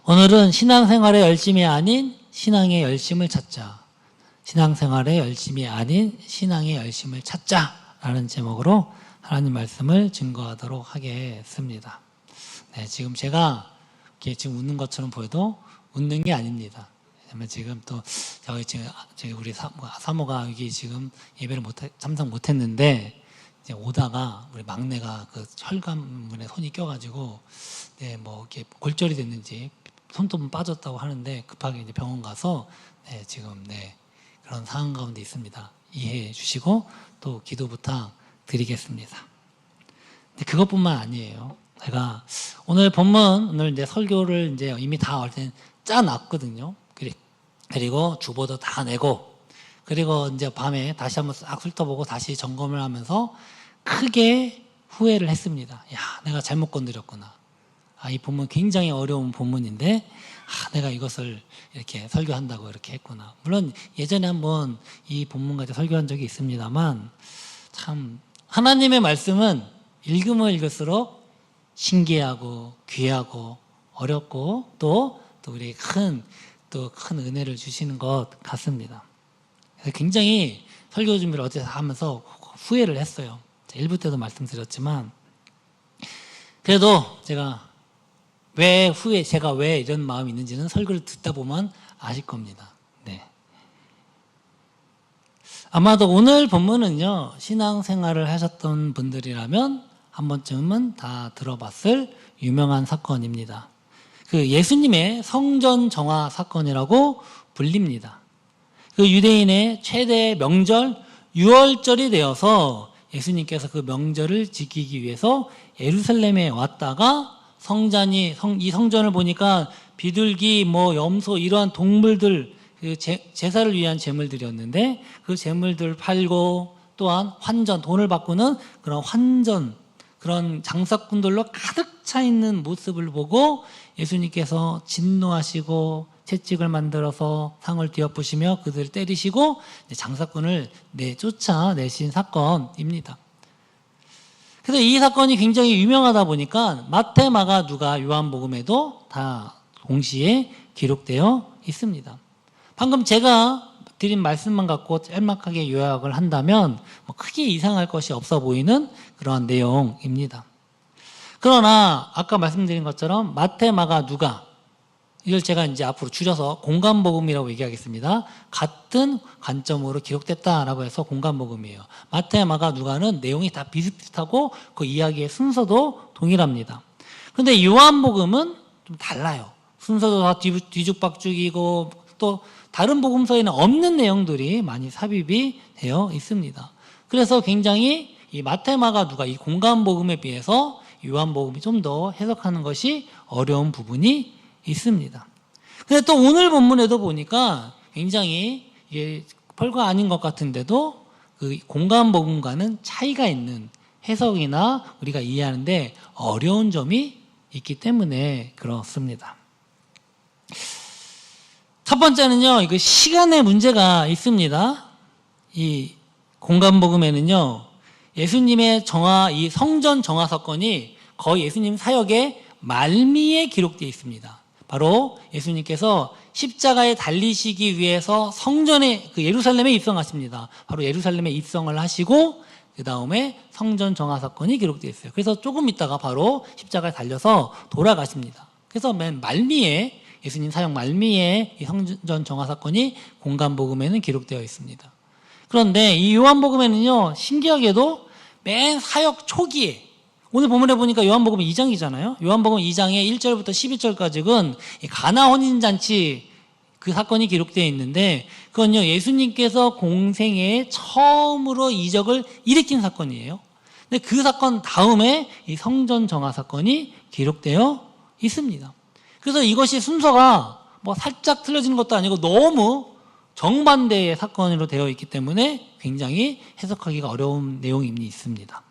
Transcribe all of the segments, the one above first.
오늘은 신앙생활의 열심이 아닌 신앙의 열심을 찾자. 신앙생활의 열심이 아닌 신앙의 열심을 찾자라는 제목으로 하나님 말씀을 증거하도록 하겠습니다. 네, 지금 제가 이렇게 지금 웃는 것처럼 보여도 웃는 게 아닙니다. 왜냐면 지금 또 저희 우리 사모가 여기 지금 예배를 참석 못했는데 이제 오다가 우리 막내가 그 혈관문에 손이 껴가지고 네, 뭐 이렇게 골절이 됐는지 손톱은 빠졌다고 하는데 급하게 이제 병원 가서 네, 지금 네, 그런 상황 가운데 있습니다. 이해해 주시고 또 기도 부탁드리겠습니다. 근데 그것뿐만 아니에요. 제가 오늘 본문, 오늘 이제 설교를 이제 이미 다 짜놨거든요. 그리고 주보도 다 내고, 그리고 이제 밤에 다시 한번 싹 훑어보고 다시 점검을 하면서 크게 후회를 했습니다. 야, 내가 잘못 건드렸구나. 이 본문 굉장히 어려운 본문인데, 내가 이것을 이렇게 설교한다고 이렇게 했구나. 물론 예전에 한번 이 본문 가지고 설교한 적이 있습니다만, 참, 하나님의 말씀은 읽으면 읽을수록 신기하고 귀하고 어렵고 또 우리 큰 은혜를 주시는 것 같습니다. 그래서 굉장히 설교 준비를 어제 하면서 후회를 했어요. 1부 때도 말씀드렸지만, 그래도 제가 왜 이런 마음이 있는지는 설교를 듣다 보면 아실 겁니다. 네. 아마도 오늘 본문은요, 신앙생활을 하셨던 분들이라면 한 번쯤은 다 들어봤을 유명한 사건입니다. 그 예수님의 성전 정화 사건이라고 불립니다. 그 유대인의 최대 명절 유월절이 되어서 예수님께서 그 명절을 지키기 위해서 예루살렘에 왔다가 이 성전을 보니까 비둘기, 염소 이러한 동물들, 그 제사를 위한 제물들이었는데 그 제물들 팔고 또한 환전, 돈을 바꾸는 그런 환전, 그런 장사꾼들로 가득 차 있는 모습을 보고 예수님께서 진노하시고 채찍을 만들어서 상을 뒤엎으시며 그들을 때리시고 장사꾼을 쫓아내신 사건입니다. 그래서 이 사건이 굉장히 유명하다 보니까 마태, 마가, 누가, 요한복음에도 다 동시에 기록되어 있습니다. 방금 제가 드린 말씀만 갖고 짤막하게 요약을 한다면 크게 이상할 것이 없어 보이는 그러한 내용입니다. 그러나 아까 말씀드린 것처럼 마태, 마가, 누가, 이걸 제가 이제 앞으로 줄여서 공간복음이라고 얘기하겠습니다. 같은 관점으로 기록됐다라고 해서 공간복음이에요. 마태, 마가, 누가는 내용이 다 비슷비슷하고 그 이야기의 순서도 동일합니다. 그런데 요한복음은 좀 달라요. 순서도 다 뒤죽박죽이고 또 다른 복음서에는 없는 내용들이 많이 삽입이 되어 있습니다. 그래서 굉장히 이 마태, 마가, 누가 이 공간복음에 비해서 요한복음이 좀 더 해석하는 것이 어려운 부분이 있습니다. 근데 또 오늘 본문에도 보니까 굉장히 이게 별거 아닌 것 같은데도 그 공간복음과는 차이가 있는 해석이나 우리가 이해하는데 어려운 점이 있기 때문에 그렇습니다. 첫 번째는요, 이거 시간의 문제가 있습니다. 이 공간복음에는요, 예수님의 이 성전 정화 사건이 거의 예수님 사역의 말미에 기록되어 있습니다. 바로 예수님께서 십자가에 달리시기 위해서 성전에, 예루살렘에 입성하십니다. 바로 예루살렘에 입성을 하시고, 그 다음에 성전 정화 사건이 기록되어 있어요. 그래서 조금 있다가 바로 십자가에 달려서 돌아가십니다. 그래서 맨 말미에, 예수님 사역 말미에 이 성전 정화 사건이 공간복음에는 기록되어 있습니다. 그런데 이 요한복음에는요, 신기하게도 맨 사역 초기에, 오늘 본문에 보니까 요한복음 2장이잖아요. 요한복음 2장의 1절부터 11절까지는 가나 혼인잔치 그 사건이 기록되어 있는데, 그건요, 예수님께서 공생애에 처음으로 이적을 일으킨 사건이에요. 근데 그 사건 다음에 이 성전 정화 사건이 기록되어 있습니다. 그래서 이것이 순서가 살짝 틀려지는 것도 아니고 너무 정반대의 사건으로 되어 있기 때문에 굉장히 해석하기가 어려운 내용이 있습니다.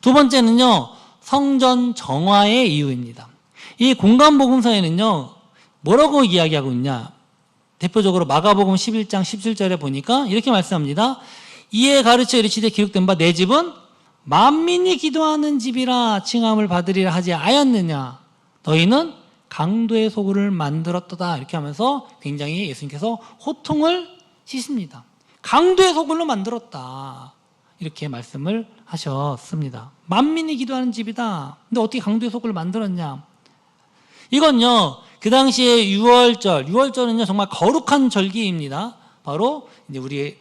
두 번째는요, 성전 정화의 이유입니다. 이 공간복음서에는요, 뭐라고 이야기하고 있냐? 대표적으로 마가복음 11장 17절에 보니까 이렇게 말씀합니다. 이에 가르쳐 이르시되 기록된 바 내 집은 만민이 기도하는 집이라 칭함을 받으리라 하지 아였느냐? 너희는 강도의 소굴을 만들었다 이렇게 하면서 굉장히 예수님께서 호통을 치십니다. 강도의 소굴로 만들었다 이렇게 말씀을 하셨습니다. 만민이 기도하는 집이다. 근데 어떻게 강도의 소굴을 만들었냐? 이건요, 그 당시에 유월절은요 정말 거룩한 절기입니다. 바로 이제 우리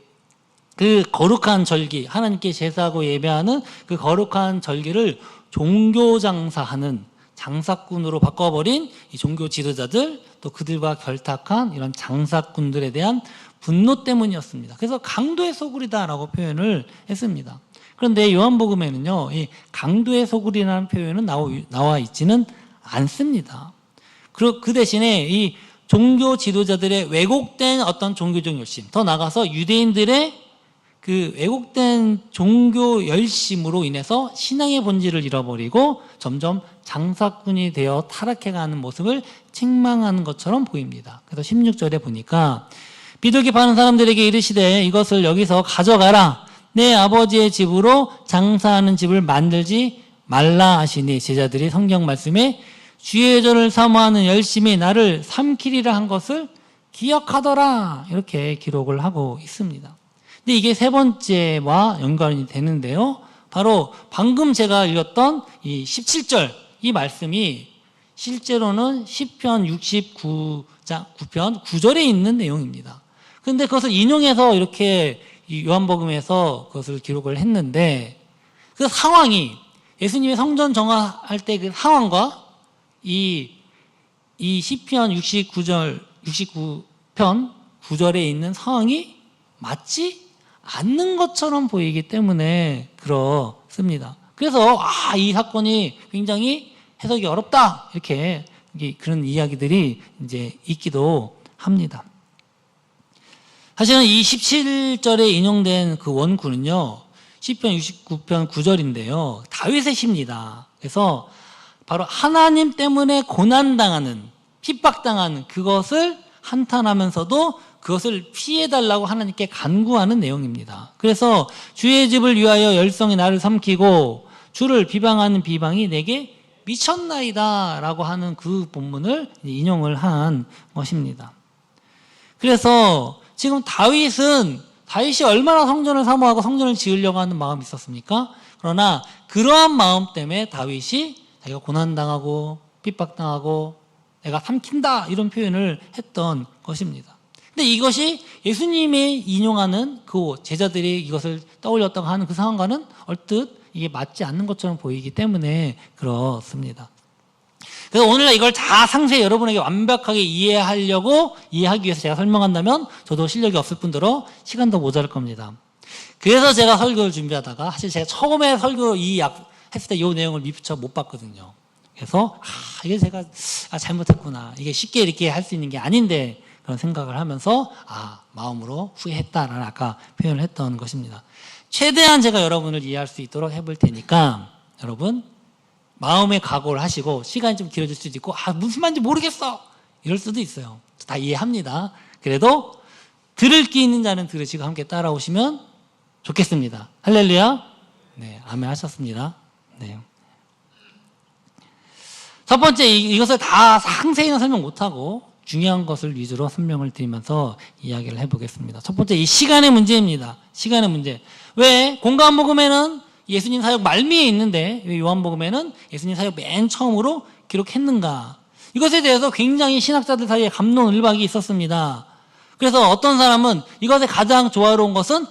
그 거룩한 절기, 하나님께 제사하고 예배하는 그 거룩한 절기를 종교 장사하는 장사꾼으로 바꿔버린 이 종교 지도자들, 또 그들과 결탁한 이런 장사꾼들에 대한 분노 때문이었습니다. 그래서 강도의 소굴이다라고 표현을 했습니다. 그런데 요한복음에는요, 이 강도의 소굴이라는 표현은 나와 있지는 않습니다. 그 대신에 이 종교 지도자들의 왜곡된 어떤 종교적 열심, 더 나아가서 유대인들의 그 왜곡된 종교 열심으로 인해서 신앙의 본질을 잃어버리고 점점 장사꾼이 되어 타락해가는 모습을 책망하는 것처럼 보입니다. 그래서 16절에 보니까 비둘기 파는 사람들에게 이르시되 이것을 여기서 가져가라. 내 아버지의 집으로 장사하는 집을 만들지 말라 하시니, 제자들이 성경 말씀에 주의 절을 사모하는 열심히 나를 삼키리라 한 것을 기억하더라 이렇게 기록을 하고 있습니다. 근데 이게 세 번째와 연관이 되는데요. 바로 방금 제가 읽었던 이 17절 이 말씀이 실제로는 시편 69편 9절에 있는 내용입니다. 그런데 그것을 인용해서 이렇게 요한복음에서 그것을 기록을 했는데, 그 상황이 예수님이 성전 정화할 때 그 상황과 이 시편 69편 9절에 있는 상황이 맞지 않는 것처럼 보이기 때문에 그렇습니다. 그래서 이 사건이 굉장히 해석이 어렵다 이렇게 그런 이야기들이 이제 있기도 합니다. 사실은 이 17절에 인용된 그 원구는요, 시편 69편 9절인데요 다윗의 시입니다. 그래서 바로 하나님 때문에 고난당하는, 핍박당하는 그것을 한탄하면서도 그것을 피해달라고 하나님께 간구하는 내용입니다. 그래서 주의 집을 위하여 열성이 나를 삼키고 주를 비방하는 비방이 내게 미쳤나이다 라고 하는 그 본문을 인용을 한 것입니다. 그래서 지금 다윗이 얼마나 성전을 사모하고 성전을 지으려고 하는 마음이 있었습니까? 그러나 그러한 마음 때문에 다윗이 자기가 고난당하고 핍박당하고 내가 삼킨다 이런 표현을 했던 것입니다. 근데 이것이 예수님이 인용하는 그 제자들이 이것을 떠올렸다고 하는 그 상황과는 얼뜻 이게 맞지 않는 것처럼 보이기 때문에 그렇습니다. 그래서 오늘날 이걸 다 상세히 여러분에게 완벽하게 이해하기 위해서 제가 설명한다면 저도 실력이 없을 뿐더러 시간도 모자랄 겁니다. 그래서 제가 설교를 준비하다가 사실 제가 처음에 설교 했을 때 이 내용을 미처 못 봤거든요. 그래서 이게 제가 잘못했구나. 이게 쉽게 이렇게 할 수 있는 게 아닌데 그런 생각을 하면서 마음으로 후회했다라는 아까 표현을 했던 것입니다. 최대한 제가 여러분을 이해할 수 있도록 해볼 테니까 여러분 마음의 각오를 하시고, 시간이 좀 길어질 수도 있고 무슨 말인지 모르겠어 이럴 수도 있어요. 다 이해합니다. 그래도 들을 귀 있는 자는 들으시고 함께 따라오시면 좋겠습니다. 할렐루야. 네, 아멘 하셨습니다. 네. 첫 번째, 이것을 다 상세히는 설명 못하고 중요한 것을 위주로 설명을 드리면서 이야기를 해보겠습니다. 첫 번째, 이 시간의 문제입니다. 시간의 문제. 왜 공관복음에는 예수님 사역 말미에 있는데 왜 요한복음에는 예수님 사역 맨 처음으로 기록했는가? 이것에 대해서 굉장히 신학자들 사이에 갑론을박이 있었습니다. 그래서 어떤 사람은 이것에 가장 조화로운 것은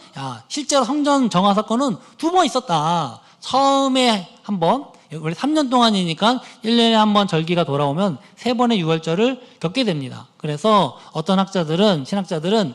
실제로 성전 정화 사건은 2번 있었다. 처음에 한 번, 원래 3년 동안이니까 1년에 한 번 절기가 돌아오면 3번의 유월절을 겪게 됩니다. 그래서 어떤 신학자들은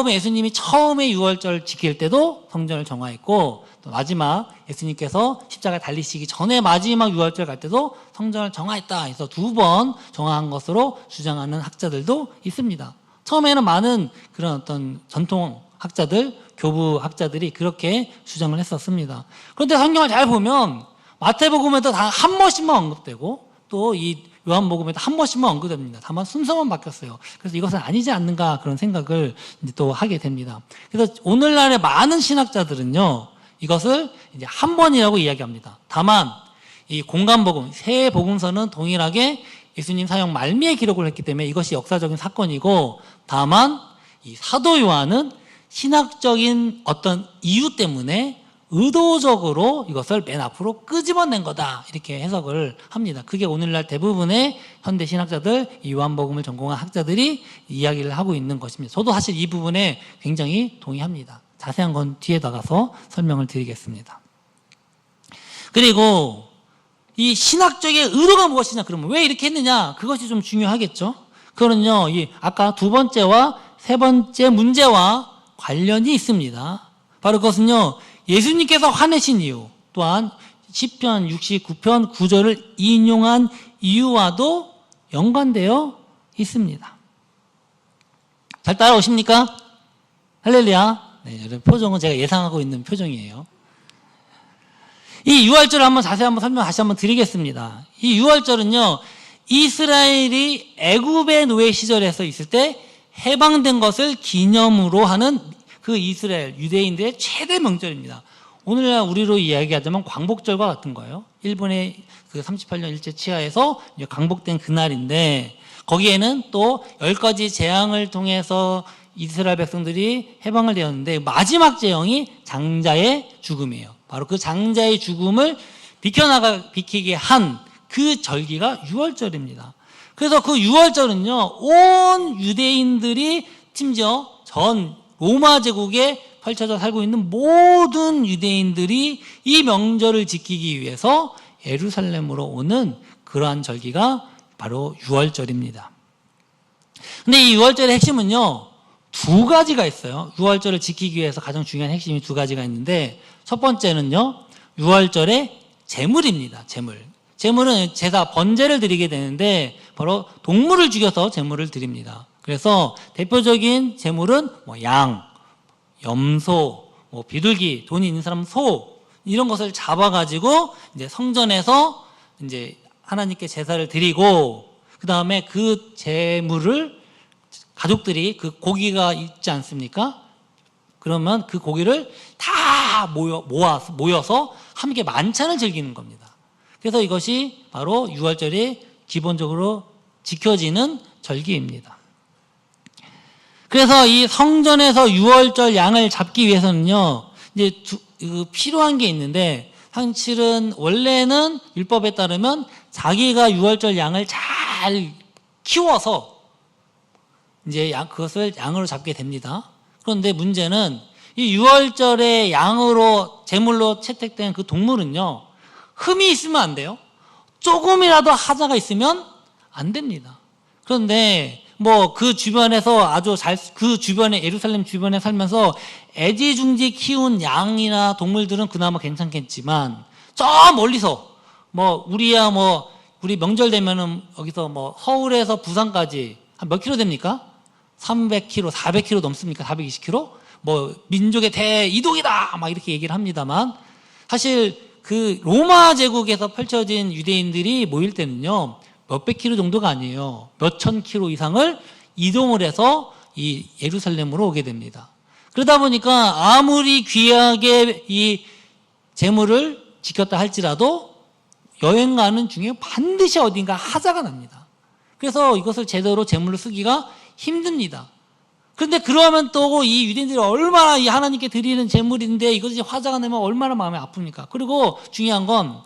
예수님이 처음에 유월절 지킬 때도 성전을 정화했고, 또 마지막 예수님께서 십자가에 달리시기 전에 마지막 유월절 갈 때도 성전을 정화했다 해서 2번 정화한 것으로 주장하는 학자들도 있습니다. 처음에는 많은 그런 어떤 전통 학자들, 교부 학자들이 그렇게 주장을 했었습니다. 그런데 성경을 잘 보면 마태복음에도 다 한 번씩만 언급되고 또 이 요한복음에도 한 번씩만 언급됩니다. 다만 순서만 바뀌었어요. 그래서 이것은 아니지 않는가 그런 생각을 이제 또 하게 됩니다. 그래서 오늘날의 많은 신학자들은요, 이것을 이제 한 번이라고 이야기합니다. 다만 이 공관복음, 세 복음서는 동일하게 예수님 사형 말미에 기록을 했기 때문에 이것이 역사적인 사건이고, 다만 이 사도 요한은 신학적인 어떤 이유 때문에 의도적으로 이것을 맨 앞으로 끄집어낸 거다, 이렇게 해석을 합니다. 그게 오늘날 대부분의 현대 신학자들, 이 요한복음을 전공한 학자들이 이야기를 하고 있는 것입니다. 저도 사실 이 부분에 굉장히 동의합니다. 자세한 건 뒤에 나가서 설명을 드리겠습니다. 그리고 이 신학적인 의도가 무엇이냐, 그러면 왜 이렇게 했느냐, 그것이 좀 중요하겠죠. 그거는요, 이 아까 두 번째와 세 번째 문제와 관련이 있습니다. 바로 그것은요, 예수님께서 화내신 이유, 또한 시편 69편 9절을 인용한 이유와도 연관되어 있습니다. 잘 따라오십니까? 할렐루야. 네, 여러분 표정은 제가 예상하고 있는 표정이에요. 이 유월절을 다시 한번 설명 다시 한번 드리겠습니다. 이 유월절은요, 이스라엘이 애굽의 노예 시절에서 있을 때 해방된 것을 기념으로 하는 그 이스라엘 유대인들의 최대 명절입니다. 오늘날 우리로 이야기하자면 광복절과 같은 거예요. 일본의 그 38년 일제 치하에서 광복된 그날인데, 거기에는 또 10가지 재앙을 통해서 이스라엘 백성들이 해방을 되었는데, 마지막 재앙이 장자의 죽음이에요. 바로 그 장자의 죽음을 비키게 한 그 절기가 유월절입니다. 그래서 그 유월절은요, 온 유대인들이, 심지어 전 로마 제국에 펼쳐져 살고 있는 모든 유대인들이 이 명절을 지키기 위해서 예루살렘으로 오는 그러한 절기가 바로 유월절입니다. 근데 이 유월절의 핵심은요, 두 가지가 있어요. 유월절을 지키기 위해서 가장 중요한 핵심이 두 가지가 있는데, 첫 번째는요, 유월절의 제물입니다. 제물은 제사 번제를 드리게 되는데, 바로 동물을 죽여서 제물을 드립니다. 그래서 대표적인 제물은 양, 염소, 비둘기, 돈이 있는 사람은 소, 이런 것을 잡아가지고 이제 성전에서 이제 하나님께 제사를 드리고, 그 다음에 그 제물을 가족들이, 그 고기가 있지 않습니까? 그러면 그 고기를 다 모여서 함께 만찬을 즐기는 겁니다. 그래서 이것이 바로 유월절이 기본적으로 지켜지는 절기입니다. 그래서 이 성전에서 유월절 양을 잡기 위해서는요, 이제 필요한 게 있는데, 사실은 원래는 율법에 따르면 자기가 유월절 양을 잘 키워서 이제 그것을 양으로 잡게 됩니다. 그런데 문제는 이 유월절의 양으로 제물로 채택된 그 동물은요, 흠이 있으면 안 돼요. 조금이라도 하자가 있으면 안 됩니다. 그런데 그 주변에서 그 주변에, 예루살렘 주변에 살면서 애지중지 키운 양이나 동물들은 그나마 괜찮겠지만, 저 멀리서 우리 명절 되면은 여기서 서울에서 부산까지 한 몇 킬로 됩니까? 300km, 400km 넘습니까? 420km? 민족의 대이동이다! 막 이렇게 얘기를 합니다만, 사실 그 로마 제국에서 펼쳐진 유대인들이 모일 때는요, 몇백 킬로 정도가 아니에요. 몇천 킬로 이상을 이동을 해서 이 예루살렘으로 오게 됩니다. 그러다 보니까 아무리 귀하게 이 제물을 지켰다 할지라도 여행 가는 중에 반드시 어딘가 하자가 납니다. 그래서 이것을 제대로 제물로 쓰기가 힘듭니다. 그런데 그러면 또 이 유대인들이 얼마나 이 하나님께 드리는 제물인데 이것이 화자가 나면 얼마나 마음이 아픕니까? 그리고 중요한 건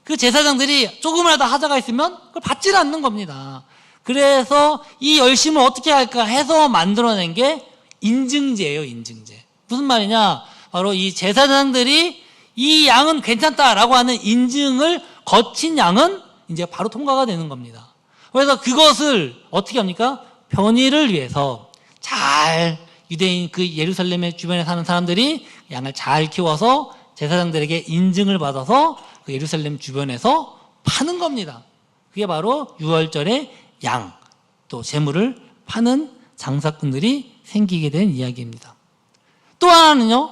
그 제사장들이 조금이라도 하자가 있으면 그걸 받지를 않는 겁니다. 그래서 이 열심을 어떻게 할까 해서 만들어낸 게 인증제예요, 인증제. 무슨 말이냐? 바로 이 제사장들이 이 양은 괜찮다라고 하는 인증을 거친 양은 이제 바로 통과가 되는 겁니다. 그래서 그것을 어떻게 합니까? 편의를 위해서 잘 유대인 그 예루살렘의 주변에 사는 사람들이 양을 잘 키워서 제사장들에게 인증을 받아서 그 예루살렘 주변에서 파는 겁니다. 그게 바로 유월절의 양, 또 제물을 파는 장사꾼들이 생기게 된 이야기입니다. 또 하나는요,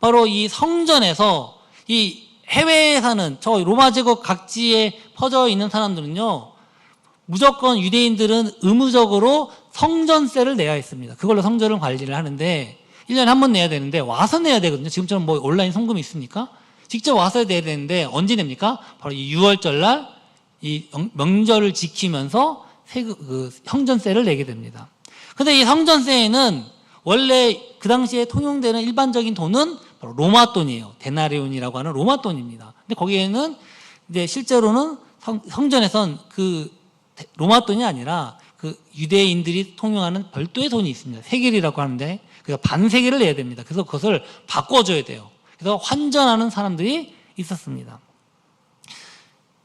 바로 이 성전에서 이 해외에 사는 저 로마 제국 각지에 퍼져 있는 사람들은요, 무조건 유대인들은 의무적으로 성전세를 내야 했습니다. 그걸로 성전을 관리를 하는데 1년에 한 번 내야 되는데 와서 내야 되거든요. 지금처럼 온라인 송금이 있습니까? 직접 와서 내야 되는데 언제 냅니까? 바로 이 6월절 날 이 명절을 지키면서 성전세를 내게 됩니다. 근데 이 성전세에는 원래 그 당시에 통용되는 일반적인 돈은 바로 로마 돈이에요. 데나리온이라고 하는 로마 돈입니다. 근데 거기에는 이제 실제로는 성전에선 그 로마 돈이 아니라 그 유대인들이 통용하는 별도의 돈이 있습니다. 세겔이라고 하는데 그래서 반세겔을 내야 됩니다. 그래서 그것을 바꿔줘야 돼요. 그래서 환전하는 사람들이 있었습니다.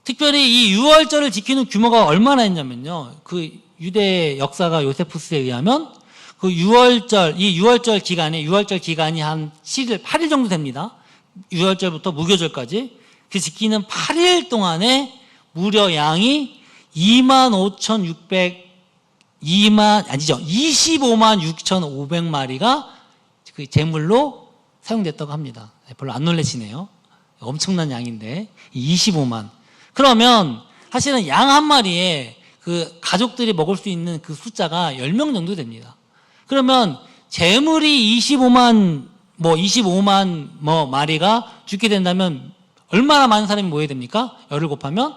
특별히 이 유월절을 지키는 규모가 얼마나 있냐면요. 그 유대 역사가 요세푸스에 의하면 그 이 6월절 기간이 한 7일, 8일 정도 됩니다. 6월절부터 무교절까지. 그 지키는 8일 동안에 무려 양이 25만 6,500마리가 그 제물로 사용됐다고 합니다. 별로 안 놀라시네요. 엄청난 양인데 25만. 그러면 사실은 양 한 마리에 그 가족들이 먹을 수 있는 그 숫자가 10명 정도 됩니다. 그러면 제물이 25만 마리가 죽게 된다면 얼마나 많은 사람이 모여야 됩니까? 열을 곱하면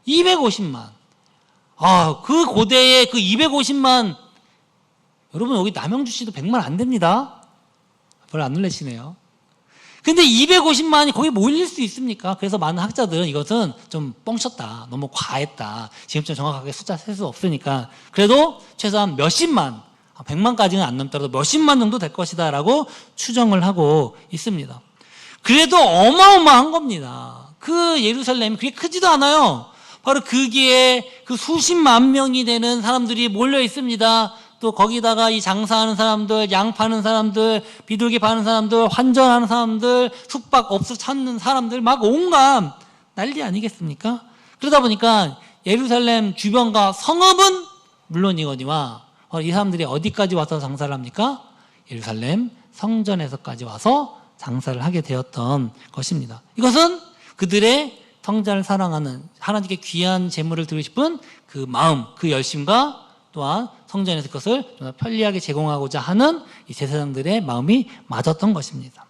250만. 그 고대에 그 250만, 여러분 여기 남영주시도 100만 안 됩니다. 별로 안 놀라시네요. 근데 250만이 거기 모일 수 있습니까? 그래서 많은 학자들은 이것은 좀 뻥쳤다. 너무 과했다. 지금쯤 정확하게 숫자 셀 수 없으니까. 그래도 최소한 몇십만, 100만까지는 안 넘더라도 몇십만 정도 될 것이다 라고 추정을 하고 있습니다. 그래도 어마어마한 겁니다. 그 예루살렘이 그렇게 크지도 않아요. 바로 거기에 그 수십만 명이 되는 사람들이 몰려 있습니다. 또 거기다가 이 장사하는 사람들, 양 파는 사람들, 비둘기 파는 사람들, 환전하는 사람들, 숙박업소 찾는 사람들 막 온갖 난리 아니겠습니까? 그러다 보니까 예루살렘 주변과 성읍은 물론이거니와 이 사람들이 어디까지 와서 장사를 합니까? 예루살렘 성전에서까지 와서 장사를 하게 되었던 것입니다. 이것은 그들의 성전을 사랑하는, 하나님께 귀한 제물을 드리고 싶은 그 마음, 그 열심과 또한 성전에서 그것을 편리하게 제공하고자 하는 이 제사장들의 마음이 맞았던 것입니다.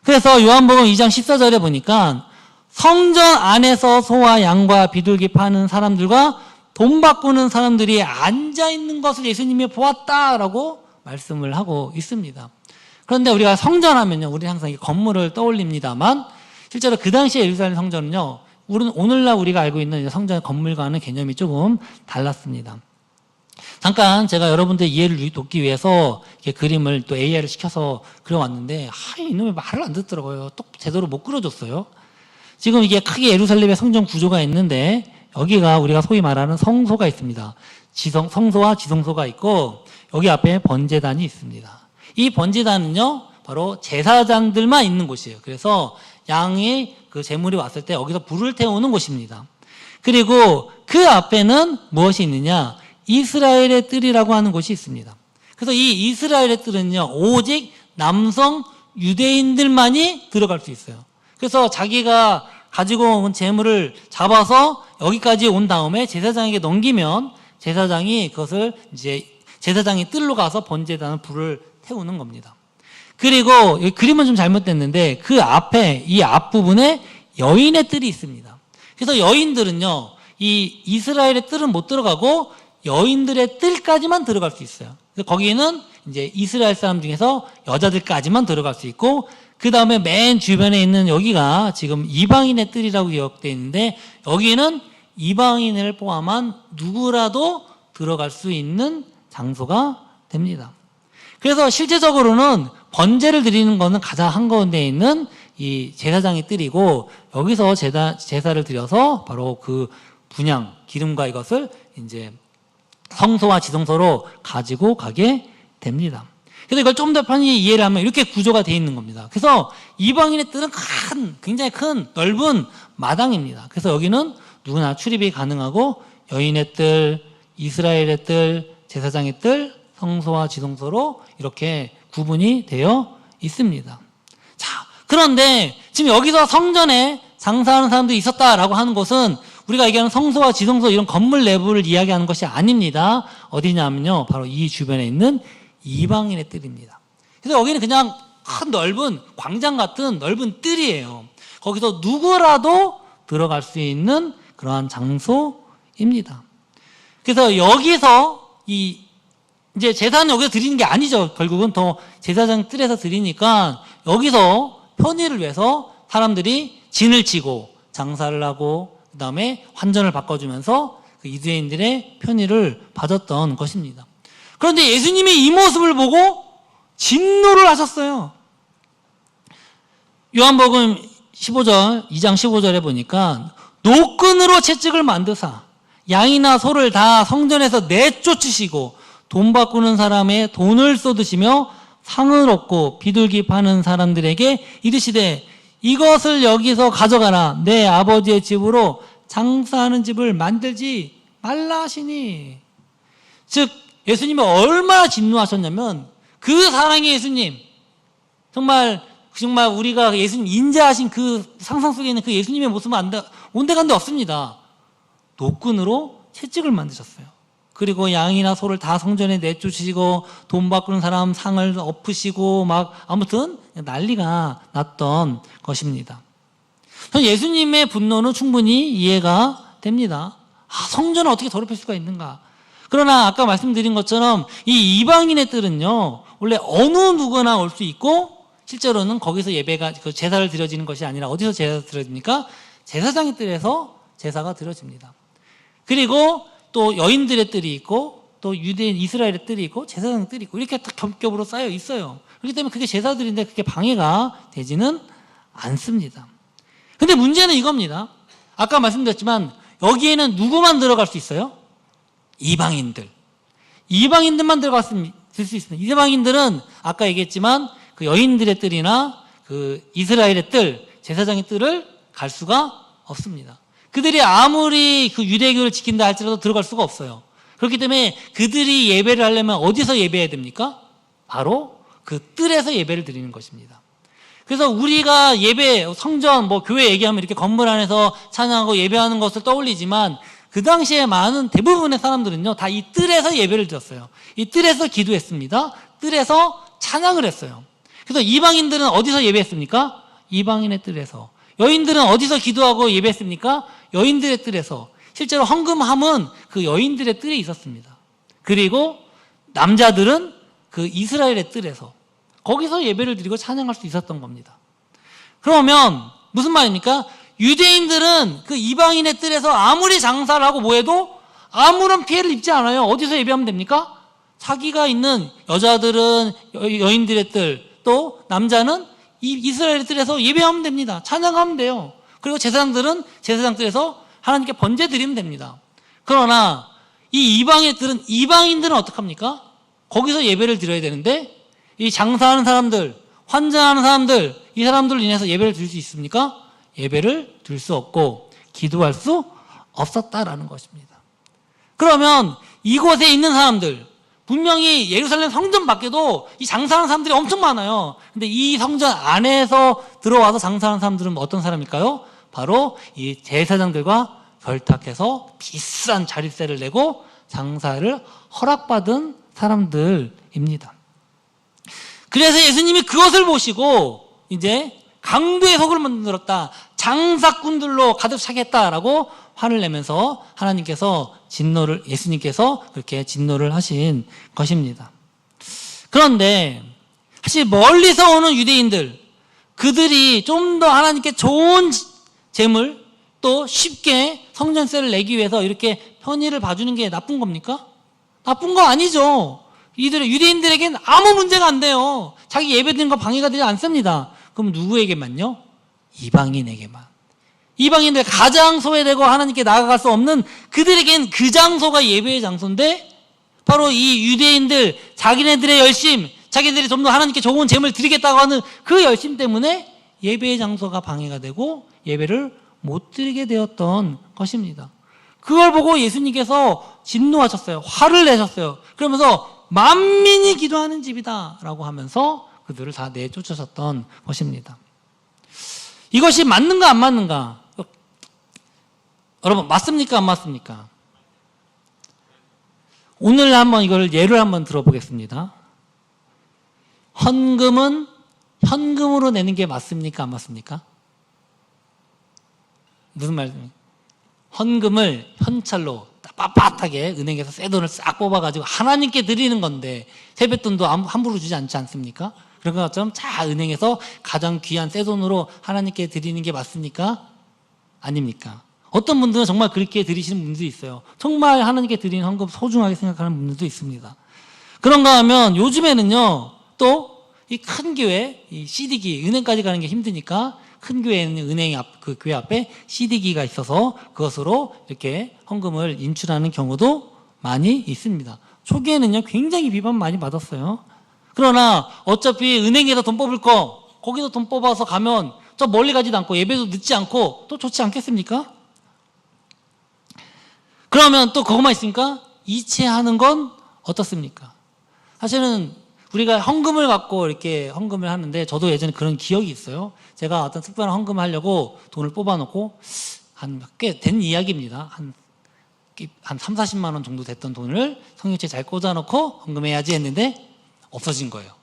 그래서 요한복음 2장 14절에 보니까 성전 안에서 소와 양과 비둘기 파는 사람들과 돈 바꾸는 사람들이 앉아있는 것을 예수님이 보았다라고 말씀을 하고 있습니다. 그런데 우리가 성전하면요, 우리는 항상 이 건물을 떠올립니다만 실제로 그 당시에 예루살렘 성전은요, 오늘날 우리가 알고 있는 성전 건물과는 개념이 조금 달랐습니다. 잠깐 제가 여러분들 이해를 돕기 위해서 이렇게 그림을 또 AI를 시켜서 그려왔는데 이놈이 말을 안 듣더라고요. 또 제대로 못 그려줬어요. 지금 이게 크게 예루살렘의 성전 구조가 있는데 여기가 우리가 소위 말하는 성소가 있습니다. 성소와 지성소가 있고 여기 앞에 번제단이 있습니다. 이 번제단은요 바로 제사장들만 있는 곳이에요. 그래서 양이 그 제물이 왔을 때 여기서 불을 태우는 곳입니다. 그리고 그 앞에는 무엇이 있느냐, 이스라엘의 뜰이라고 하는 곳이 있습니다. 그래서 이 이스라엘의 뜰은요 오직 남성 유대인들만이 들어갈 수 있어요. 그래서 자기가 가지고 온 제물을 잡아서 여기까지 온 다음에 제사장에게 넘기면 제사장이 그것을 이제 제사장이 뜰로 가서 번제단을 불을 태우는 겁니다. 그리고 여기 그림은 좀 잘못됐는데 그 앞에 이 앞부분에 여인의 뜰이 있습니다. 그래서 여인들은요 이 이스라엘의 뜰은 못 들어가고 여인들의 뜰까지만 들어갈 수 있어요. 그래서 거기는 이제 이스라엘 사람 중에서 여자들까지만 들어갈 수 있고 그 다음에 맨 주변에 있는 여기가 지금 이방인의 뜰이라고 기억되어 있는데 여기는 이방인을 포함한 누구라도 들어갈 수 있는 장소가 됩니다. 그래서 실제적으로는 번제를 드리는 거는 가장 한가운데 있는 이 제사장의 뜰이고 여기서 제사를 드려서 바로 그 분향, 기름과 이것을 이제 성소와 지성소로 가지고 가게 됩니다. 그래서 이걸 좀 더 편히 이해를 하면 이렇게 구조가 되어 있는 겁니다. 그래서 이방인의 뜰은 굉장히 큰 넓은 마당입니다. 그래서 여기는 누구나 출입이 가능하고 여인의 뜰, 이스라엘의 뜰, 제사장의 뜰, 성소와 지성소로 이렇게 구분이 되어 있습니다. 자, 그런데 지금 여기서 성전에 장사하는 사람들이 있었다라고 하는 것은 우리가 얘기하는 성소와 지성소 이런 건물 내부를 이야기하는 것이 아닙니다. 어디냐면요, 바로 이 주변에 있는 이방인의 뜰입니다. 그래서 여기는 그냥 큰 넓은 광장 같은 넓은 뜰이에요. 거기서 누구라도 들어갈 수 있는 그러한 장소입니다. 그래서 여기서 이제 제사는 여기서 드리는 게 아니죠. 결국은 더 제사장 뜰에서 드리니까 여기서 편의를 위해서 사람들이 진을 치고 장사를 하고 그 다음에 환전을 바꿔주면서 그 유대인들의 편의를 받았던 것입니다. 그런데 예수님이 이 모습을 보고 진노를 하셨어요. 요한복음 15절, 2장 15절에 보니까 노끈으로 채찍을 만드사 양이나 소를 다 성전에서 내쫓으시고 돈 바꾸는 사람의 돈을 쏟으시며 상을 얻고 비둘기 파는 사람들에게 이르시되 이것을 여기서 가져가라. 내 아버지의 집으로 장사하는 집을 만들지 말라 하시니. 즉 예수님이 얼마나 진노하셨냐면 그 사랑의 예수님, 정말 우리가 예수님 인자하신 그 상상 속에 있는 그 예수님의 모습은 온데간데 없습니다. 노끈으로 채찍을 만드셨어요. 그리고 양이나 소를 다 성전에 내쫓으시고 돈 바꾸는 사람 상을 엎으시고 막 아무튼 난리가 났던 것입니다. 예수님의 분노는 충분히 이해가 됩니다. 성전을 어떻게 더럽힐 수가 있는가? 그러나 아까 말씀드린 것처럼 이 이방인의 뜰은요, 원래 어느 누구나 올 수 있고 실제로는 거기서 예배가 그 제사를 드려지는 것이 아니라 어디서 제사가 드려집니까? 제사장의 뜰에서 제사가 드려집니다. 그리고 또 여인들의 뜰이 있고 또 유대인 이스라엘의 뜰이 있고 제사장 뜰이 있고 이렇게 다 겹겹으로 쌓여 있어요. 그렇기 때문에 그게 제사들인데 그게 방해가 되지는 않습니다. 근데 문제는 이겁니다. 아까 말씀드렸지만 여기에는 누구만 들어갈 수 있어요? 이방인들만 들어갈 수 있습니다. 이방인들은 아까 얘기했지만 그 여인들의 뜰이나 그 이스라엘의 뜰, 제사장의 뜰을 갈 수가 없습니다. 그들이 아무리 그 유대교를 지킨다 할지라도 들어갈 수가 없어요. 그렇기 때문에 그들이 예배를 하려면 어디서 예배해야 됩니까? 바로 그 뜰에서 예배를 드리는 것입니다. 그래서 우리가 예배, 성전, 교회 얘기하면 이렇게 건물 안에서 찬양하고 예배하는 것을 떠올리지만 그 당시에 많은 대부분의 사람들은요, 다 이 뜰에서 예배를 드렸어요. 이 뜰에서 기도했습니다. 뜰에서 찬양을 했어요. 그래서 이방인들은 어디서 예배했습니까? 이방인의 뜰에서. 여인들은 어디서 기도하고 예배했습니까? 여인들의 뜰에서. 실제로 헌금함은 그 여인들의 뜰에 있었습니다. 그리고 남자들은 그 이스라엘의 뜰에서 거기서 예배를 드리고 찬양할 수 있었던 겁니다. 그러면 무슨 말입니까? 유대인들은 그 이방인의 뜰에서 아무리 장사를 하고 뭐해도 아무런 피해를 입지 않아요. 어디서 예배하면 됩니까? 자기가 있는 여자들은 여인들의 뜰, 또 남자는 이스라엘의 뜰에서 예배하면 됩니다. 찬양하면 돼요. 그리고 제사장들은 제사장 뜰에서 하나님께 번제 드리면 됩니다. 그러나 이 이방의 뜰은 이방인들은 어떡합니까? 거기서 예배를 드려야 되는데 이 장사하는 사람들, 환전하는 사람들, 이 사람들로 인해서 예배를 드릴 수 있습니까? 예배를 드릴 수 없고 기도할 수 없었다라는 것입니다. 그러면 이곳에 있는 사람들, 분명히 예루살렘 성전 밖에도 이 장사하는 사람들이 엄청 많아요. 근데 이 성전 안에서 들어와서 장사하는 사람들은 어떤 사람일까요? 바로 이 제사장들과 결탁해서 비싼 자릿세를 내고 장사를 허락받은 사람들입니다. 그래서 예수님이 그것을 보시고 이제 강도의 속을 만들었다, 장사꾼들로 가득 차겠다라고 화를 내면서 하나님께서 예수님께서 그렇게 진노를 하신 것입니다. 그런데 사실 멀리서 오는 유대인들, 그들이 좀 더 하나님께 좋은 재물, 또 쉽게 성전세를 내기 위해서 이렇게 편의를 봐주는 게 나쁜 겁니까? 나쁜 거 아니죠. 유대인들에겐 아무 문제가 안 돼요. 자기 예배드리는 거 방해가 되지 않습니다. 그럼 누구에게만요? 이방인에게만. 이방인들 가장 소외되고 하나님께 나아갈 수 없는 그들에겐 그 장소가 예배의 장소인데, 바로 이 유대인들 자기네들의 열심, 자기들이 좀 더 하나님께 좋은 재물을 드리겠다고 하는 그 열심 때문에 예배의 장소가 방해가 되고 예배를 못 드리게 되었던 것입니다. 그걸 보고 예수님께서 진노하셨어요. 화를 내셨어요. 그러면서 만민이 기도하는 집이다 라고 하면서 그들을 다 내쫓으셨던 것입니다. 이것이 맞는가 안 맞는가? 여러분, 맞습니까 안 맞습니까? 오늘 한번 이걸 예를 한번 들어보겠습니다. 헌금은 현금으로 내는 게 맞습니까 안 맞습니까? 무슨 말입니까? 헌금을 현찰로 빳빳하게 은행에서 새 돈을 싹 뽑아가지고 하나님께 드리는 건데 세뱃돈도 함부로 주지 않지 않습니까? 그런 것처럼 자 은행에서 가장 귀한 새 돈으로 하나님께 드리는 게 맞습니까? 아닙니까? 어떤 분들은 정말 그렇게 드리시는 분들이 있어요. 정말 하나님께 드리는 헌금 소중하게 생각하는 분들도 있습니다. 그런가 하면 요즘에는요 또 이 큰 교회 이 CD기 은행까지 가는 게 힘드니까 큰 교회에는 은행 그 교회 앞에 CD기가 있어서 그것으로 이렇게 헌금을 인출하는 경우도 많이 있습니다. 초기에는요 굉장히 비판 많이 받았어요. 그러나 어차피 은행에서 돈 뽑을 거 거기서 돈 뽑아서 가면 저 멀리 가지도 않고 예배도 늦지 않고 또 좋지 않겠습니까? 그러면 또 그것만 있습니까? 이체하는 건 어떻습니까? 사실은 우리가 헌금을 갖고 이렇게 헌금을 하는데 저도 예전에 그런 기억이 있어요. 제가 어떤 특별한 헌금을 하려고 돈을 뽑아놓고 한 꽤 된 이야기입니다. 한 3, 40만 원 정도 됐던 돈을 성경책에 잘 꽂아놓고 헌금해야지 했는데 없어진 거예요.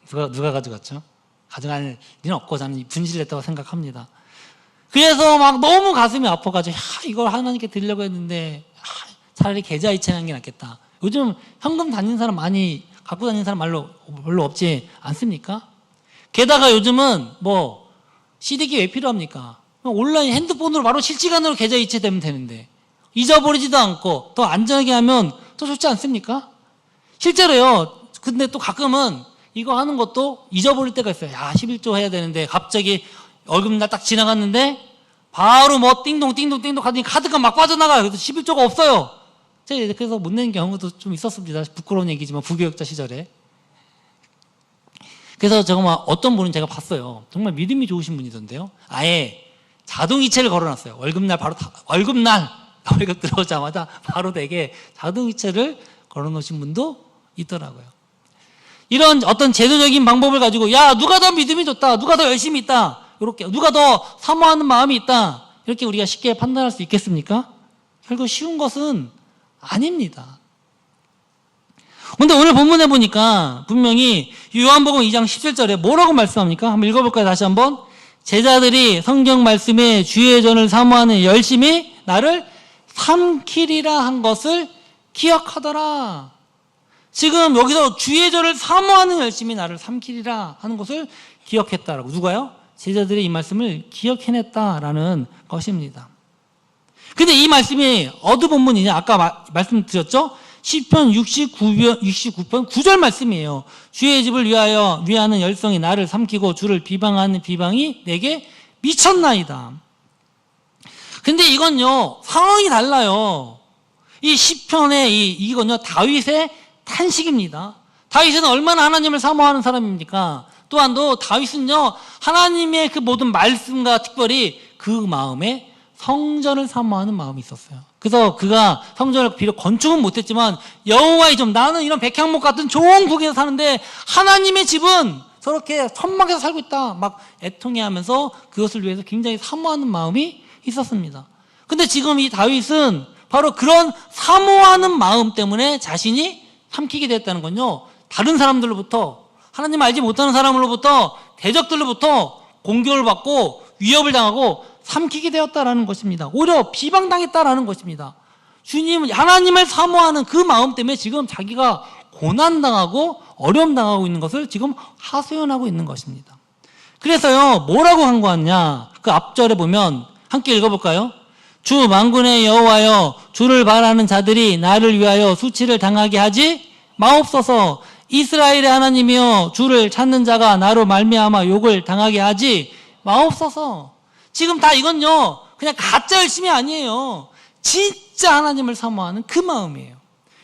누가 가져갔죠? 가져갈 일은 없고 저는 분실했다고 생각합니다. 그래서 막 너무 가슴이 아파가지고 이걸 하나님께 드리려고 했는데 차라리 계좌 이체하는 게 낫겠다. 요즘 현금 다니는 사람 많이 갖고 다니는 사람 별로 없지 않습니까? 게다가 요즘은 뭐 CD기 왜 필요합니까? 온라인 핸드폰으로 바로 실시간으로 계좌 이체되면 되는데 잊어버리지도 않고 더 안전하게 하면 더 좋지 않습니까? 실제로요. 근데 또 가끔은 이거 하는 것도 잊어버릴 때가 있어요. 11조 해야 되는데 갑자기 월급날 딱 지나갔는데 바로 뭐 띵동 하더니 카드가 막 빠져나가요. 그래서 11조가 없어요. 제가 그래서 못 낸 경우도 좀 있었습니다. 부끄러운 얘기지만 부교육자 시절에. 그래서 정말 어떤 분은 제가 봤어요. 정말 믿음이 좋으신 분이던데요. 아예 자동이체를 걸어놨어요. 월급날 월급 들어오자마자 바로 되게 자동이체를 걸어놓으신 분도 있더라고요. 이런 어떤 제도적인 방법을 가지고 누가 더 믿음이 좋다, 누가 더 열심히 있다, 이렇게 누가 더 사모하는 마음이 있다, 이렇게 우리가 쉽게 판단할 수 있겠습니까? 결국 쉬운 것은 아닙니다. 근데 오늘 본문에 보니까 분명히 요한복음 2장 17절에 뭐라고 말씀합니까? 한번 읽어볼까요? 다시 한번. 제자들이 성경 말씀에 주의 전을 사모하는 열심히 나를 삼키리라 한 것을 기억하더라. 지금 여기서 주의 전을 사모하는 열심히 나를 삼키리라 하는 것을 기억했다라고. 누가요? 제자들이 이 말씀을 기억해냈다라는 것입니다. 근데 이 말씀이 어느 본문이냐? 아까 말씀드렸죠? 시편 69편 9절 말씀이에요. 주의 집을 위하는 열성이 나를 삼키고 주를 비방하는 비방이 내게 미쳤나이다. 근데 이건요 상황이 달라요. 이 시편의 이건요 다윗의 탄식입니다. 다윗은 얼마나 하나님을 사모하는 사람입니까? 또한 다윗은요 하나님의 그 모든 말씀과 특별히 그 마음에 성전을 사모하는 마음이 있었어요. 그래서 그가 성전을 비록 건축은 못했지만 여호와의 좀 나는 이런 백향목 같은 좋은 국에서 사는데 하나님의 집은 저렇게 천막에서 살고 있다 막 애통해하면서 그것을 위해서 굉장히 사모하는 마음이 있었습니다. 근데 지금 이 다윗은 바로 그런 사모하는 마음 때문에 자신이 삼키게 됐다는 건요 다른 사람들로부터 하나님 알지 못하는 사람으로부터 대적들로부터 공격을 받고 위협을 당하고 삼키게 되었다라는 것입니다. 오히려 비방당했다라는 것입니다. 주님, 하나님을 사모하는 그 마음 때문에 지금 자기가 고난당하고 어려움당하고 있는 것을 지금 하소연하고 있는 것입니다. 그래서요, 뭐라고 한 거냐? 그 앞절에 보면 함께 읽어볼까요? 주 만군의 여호와여, 주를 바라는 자들이 나를 위하여 수치를 당하게 하지 마옵소서. 이스라엘의 하나님이여, 주를 찾는 자가 나로 말미암아 욕을 당하게 하지 마옵소서. 지금 다 이건요 그냥 가짜 열심이 아니에요. 진짜 하나님을 사모하는 그 마음이에요.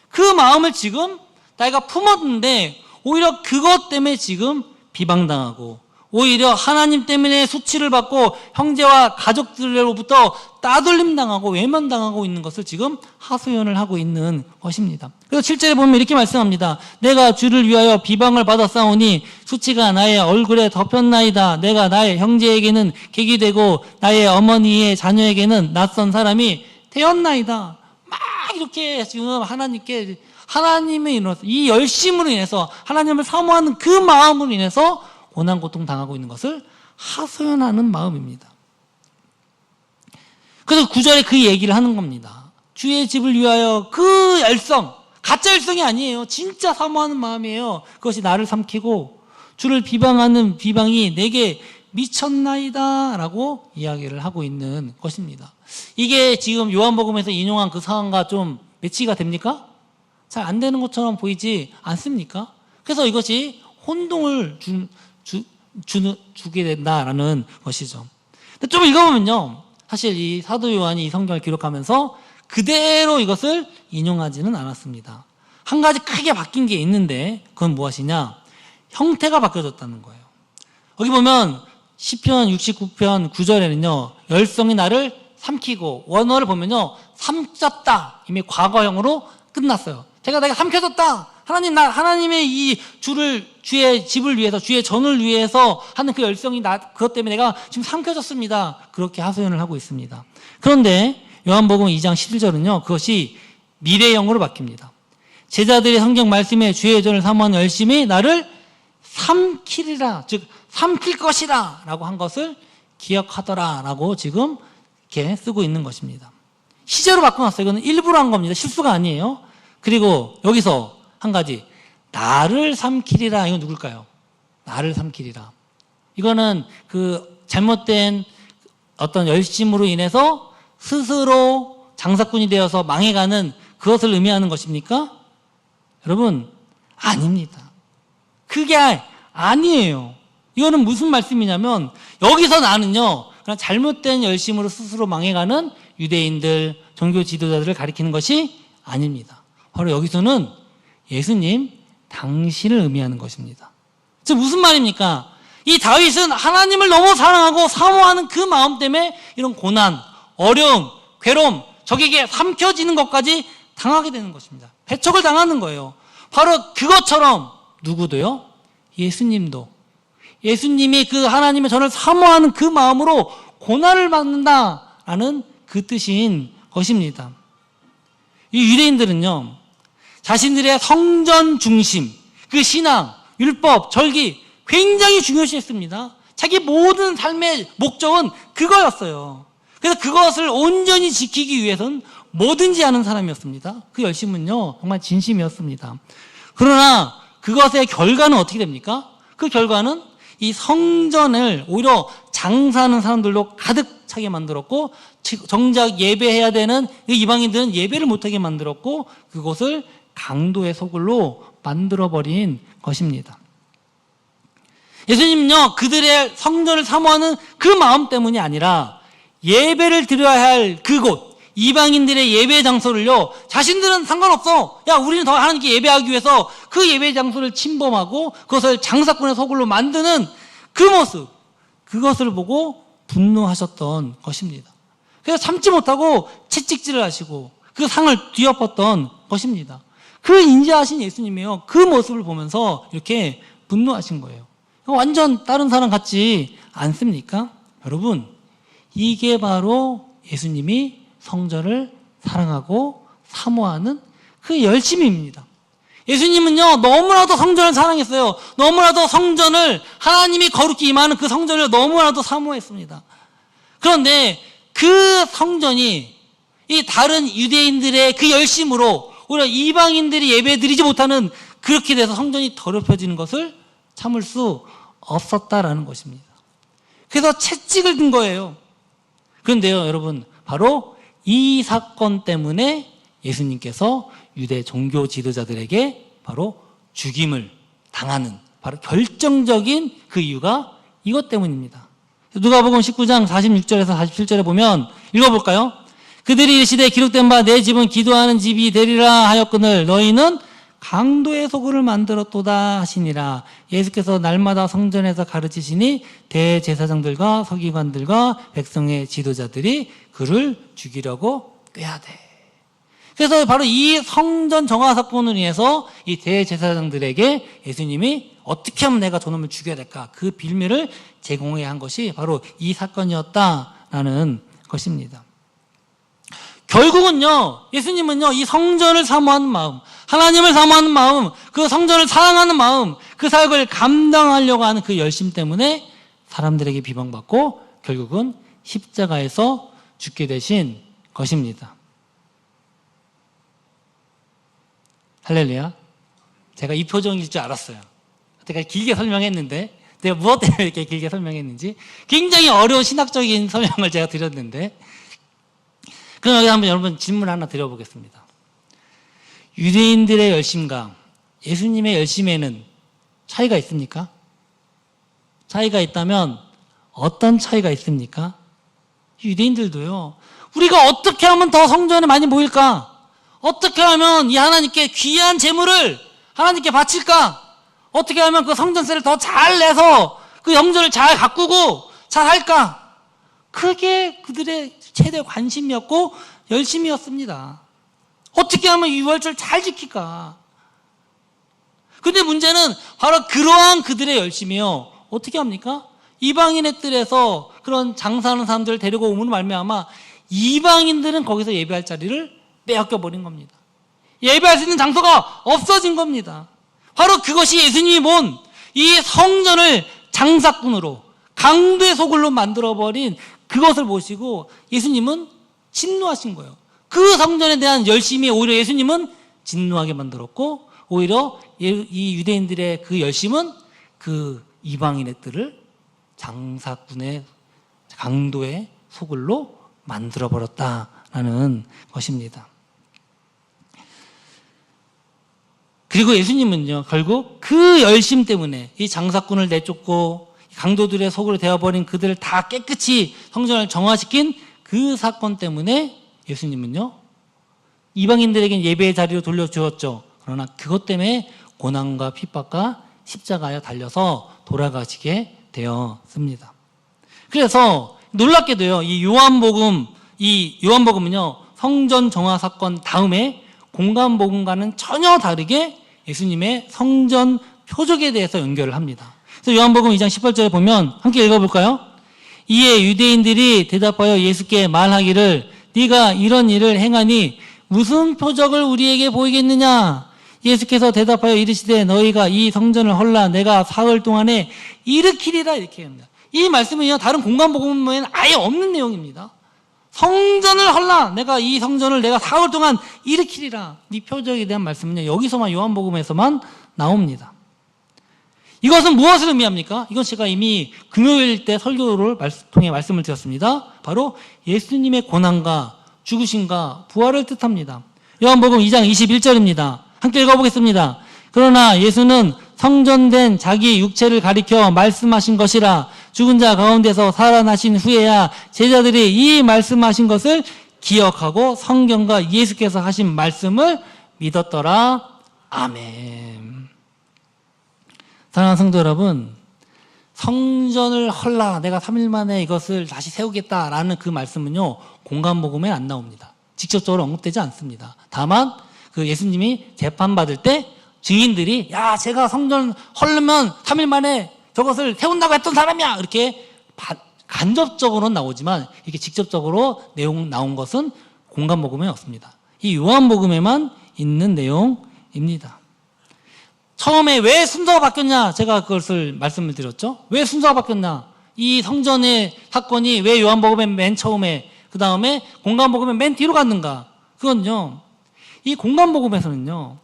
그 마음을 지금 자기가 품었는데 오히려 그것 때문에 지금 비방당하고 오히려 하나님 때문에 수치를 받고 형제와 가족들로부터 따돌림 당하고 외면당하고 있는 것을 지금 하소연을 하고 있는 것입니다. 그래서 7절에 보면 이렇게 말씀합니다. 내가 주를 위하여 비방을 받았사오니 수치가 나의 얼굴에 덮였나이다. 내가 나의 형제에게는 객이 되고 나의 어머니의 자녀에게는 낯선 사람이 되었나이다. 막 이렇게 지금 하나님의 인해서 이 열심으로 인해서 하나님을 사모하는 그 마음으로 인해서 고난 고통 당하고 있는 것을 하소연하는 마음입니다. 그래서 9절에 그 얘기를 하는 겁니다. 주의 집을 위하여 그 열성, 가짜 열성이 아니에요. 진짜 사모하는 마음이에요. 그것이 나를 삼키고 주를 비방하는 비방이 내게 미쳤나이다 라고 이야기를 하고 있는 것입니다. 이게 지금 요한복음에서 인용한 그 상황과 좀 매치가 됩니까? 잘 안 되는 것처럼 보이지 않습니까? 그래서 이것이 혼동을 주게 된다라는 것이죠. 근데 좀 읽어보면요, 사실 이 사도 요한이 이 성경을 기록하면서 그대로 이것을 인용하지는 않았습니다. 한 가지 크게 바뀐 게 있는데 그건 무엇이냐? 형태가 바뀌어졌다는 거예요. 여기 보면 시편 69편 9절에는요, 열성이 나를 삼키고, 원어를 보면요, 삼켰다, 이미 과거형으로 끝났어요. 내가 삼켜졌다. 하나님의 이 주의 집을 위해서, 주의 전을 위해서 하는 그 열성이 그것 때문에 내가 지금 삼켜졌습니다. 그렇게 하소연을 하고 있습니다. 그런데 요한복음 2장 11절은요, 그것이 미래형으로 바뀝니다. 제자들의 성경 말씀에 주의 전을 사모하는 열심히 나를 삼키리라, 즉 삼킬 것이라 라고 한 것을 기억하더라 라고 지금 이렇게 쓰고 있는 것입니다. 시제로 바꿔놨어요. 이거는 일부러 한 겁니다. 실수가 아니에요. 그리고 여기서 한 가지, 나를 삼키리라, 이건 누굴까요? 나를 삼키리라. 이거는 그 잘못된 어떤 열심으로 인해서 스스로 장사꾼이 되어서 망해가는 그것을 의미하는 것입니까? 여러분, 아닙니다. 그게 아니에요. 이거는 무슨 말씀이냐면, 여기서 나는요, 그냥 잘못된 열심으로 스스로 망해가는 유대인들, 종교 지도자들을 가리키는 것이 아닙니다. 바로 여기서는 예수님, 당신을 의미하는 것입니다. 즉 무슨 말입니까? 이 다윗은 하나님을 너무 사랑하고 사모하는 그 마음 때문에 이런 고난, 어려움, 괴로움, 적에게 삼켜지는 것까지 당하게 되는 것입니다. 배척을 당하는 거예요. 바로 그것처럼 누구도요? 예수님도. 예수님이 그 하나님의 전을 사모하는 그 마음으로 고난을 받는다라는 그 뜻인 것입니다. 이 유대인들은요, 자신들의 성전 중심, 그 신앙, 율법, 절기 굉장히 중요시했습니다. 자기 모든 삶의 목적은 그거였어요. 그래서 그것을 온전히 지키기 위해서는 뭐든지 하는 사람이었습니다. 그 열심은요, 정말 진심이었습니다. 그러나 그것의 결과는 어떻게 됩니까? 그 결과는 이 성전을 오히려 장사하는 사람들로 가득 차게 만들었고, 정작 예배해야 되는 이방인들은 예배를 못하게 만들었고, 그곳을 강도의 소굴로 만들어버린 것입니다. 예수님은요, 그들의 성전을 사모하는 그 마음 때문이 아니라 예배를 드려야 할 그곳, 이방인들의 예배 장소를요, 자신들은 상관없어. 야, 우리는 더 하나님께 예배하기 위해서 그 예배 장소를 침범하고 그것을 장사꾼의 소굴로 만드는 그 모습, 그것을 보고 분노하셨던 것입니다. 그래서 참지 못하고 채찍질을 하시고 그 상을 뒤엎었던 것입니다. 그 인자하신 예수님이요, 그 모습을 보면서 이렇게 분노하신 거예요. 완전 다른 사람 같지 않습니까? 여러분, 이게 바로 예수님이 성전을 사랑하고 사모하는 그 열심입니다. 예수님은요, 너무나도 성전을 사랑했어요. 너무나도 성전을, 하나님이 거룩히 임하는 그 성전을 너무나도 사모했습니다. 그런데 그 성전이 이 다른 유대인들의 그 열심으로 오히려 이방인들이 예배드리지 못하는, 그렇게 돼서 성전이 더럽혀지는 것을 참을 수 없었다라는 것입니다. 그래서 채찍을 든 거예요. 그런데요, 여러분, 바로 이 사건 때문에 예수님께서 유대 종교 지도자들에게 바로 죽임을 당하는 바로 결정적인 그 이유가 이것 때문입니다. 누가복음 19장 46절에서 47절에 보면 읽어볼까요? 그들이 이르시되 기록된 바 내 집은 기도하는 집이 되리라 하였거늘 너희는 강도의 소굴을 만들었도다 하시니라. 예수께서 날마다 성전에서 가르치시니 대제사장들과 서기관들과 백성의 지도자들이 그를 죽이려고 꾀하되. 그래서 바로 이 성전 정화 사건으로 인해서 이 대제사장들에게 예수님이 어떻게 하면 내가 저놈을 죽여야 될까, 그 빌미를 제공해야 한 것이 바로 이 사건이었다라는 것입니다. 결국은요, 예수님은요, 이 성전을 사모하는 마음, 하나님을 사모하는 마음, 그 성전을 사랑하는 마음, 그 사역을 감당하려고 하는 그 열심 때문에 사람들에게 비방받고 결국은 십자가에서 죽게 되신 것입니다. 할렐루야. 제가 이 표정일 줄 알았어요. 제가 길게 설명했는데, 내가 무엇 때문에 이렇게 길게 설명했는지 굉장히 어려운 신학적인 설명을 제가 드렸는데, 그럼 여기 한번 여러분 질문 하나 드려보겠습니다. 유대인들의 열심과 예수님의 열심에는 차이가 있습니까? 차이가 있다면 어떤 차이가 있습니까? 유대인들도요, 우리가 어떻게 하면 더 성전에 많이 모일까? 어떻게 하면 이 하나님께 귀한 재물을 하나님께 바칠까? 어떻게 하면 그 성전세를 더 잘 내서 그 영전을 잘 가꾸고 잘 할까? 그게 그들의 최대 관심이었고 열심이었습니다. 어떻게 하면 유월절 잘 지킬까? 근데 문제는 바로 그러한 그들의 열심이요, 어떻게 합니까? 이방인의 뜰에서 그런 장사하는 사람들을 데리고 오므로 말미암아 이방인들은 거기서 예배할 자리를 빼앗겨 버린 겁니다. 예배할 수 있는 장소가 없어진 겁니다. 바로 그것이 예수님이 본 이 성전을 장사꾼으로, 강도의 소굴로 만들어버린 그것을 보시고 예수님은 진노하신 거예요. 그 성전에 대한 열심이 오히려 예수님은 진노하게 만들었고, 오히려 이 유대인들의 그 열심은 그 이방인의 뜰을 장사꾼의, 강도의 소굴로 만들어버렸다라는 것입니다. 그리고 예수님은요, 결국 그 열심 때문에 이 장사꾼을 내쫓고 강도들의 속으로 되어버린 그들을 다 깨끗이 성전을 정화시킨 그 사건 때문에 예수님은요, 이방인들에겐 예배의 자리로 돌려주었죠. 그러나 그것 때문에 고난과 핍박과 십자가에 달려서 돌아가시게 되었습니다. 그래서 놀랍게도요, 이 요한복음은요, 성전 정화 사건 다음에 공간복음과는 전혀 다르게 예수님의 성전 표적에 대해서 연결을 합니다. 그래서 요한복음 2장 18절에 보면 함께 읽어볼까요? 이에 유대인들이 대답하여 예수께 말하기를 네가 이런 일을 행하니 무슨 표적을 우리에게 보이겠느냐? 예수께서 대답하여 이르시되 너희가 이 성전을 헐라 내가 사흘 동안에 일으키리라, 이렇게 합니다. 이 말씀은요, 다른 공간복음에는 아예 없는 내용입니다. 성전을 헐라 내가 이 성전을 내가 사흘 동안 일으키리라, 이 표적에 대한 말씀은요, 여기서만 요한복음에서만 나옵니다. 이것은 무엇을 의미합니까? 이건 제가 이미 금요일 때 설교를 통해 말씀을 드렸습니다. 바로 예수님의 고난과 죽으심과 부활을 뜻합니다. 요한복음 2장 21절입니다. 함께 읽어보겠습니다. 그러나 예수는 성전된 자기 육체를 가리켜 말씀하신 것이라. 죽은 자 가운데서 살아나신 후에야 제자들이 이 말씀하신 것을 기억하고 성경과 예수께서 하신 말씀을 믿었더라. 아멘. 사랑하는 성도 여러분, 성전을 헐라 내가 3일 만에 이것을 다시 세우겠다라는 그 말씀은요, 공간복음에 안 나옵니다. 직접적으로 언급되지 않습니다. 다만 그 예수님이 재판받을 때 증인들이 야, 제가 성전 헐르면 3일 만에 저것을 세운다고 했던 사람이야, 이렇게 간접적으로는 나오지만 이렇게 직접적으로 내용 나온 것은 공간복음에 없습니다. 이 요한복음에만 있는 내용입니다. 처음에 왜 순서가 바뀌었냐, 제가 그것을 말씀을 드렸죠. 왜 순서가 바뀌었냐, 이 성전의 사건이 왜 요한복음의 맨 처음에, 그 다음에 공간복음의 맨 뒤로 갔는가. 그건요, 이 공간복음에서는요,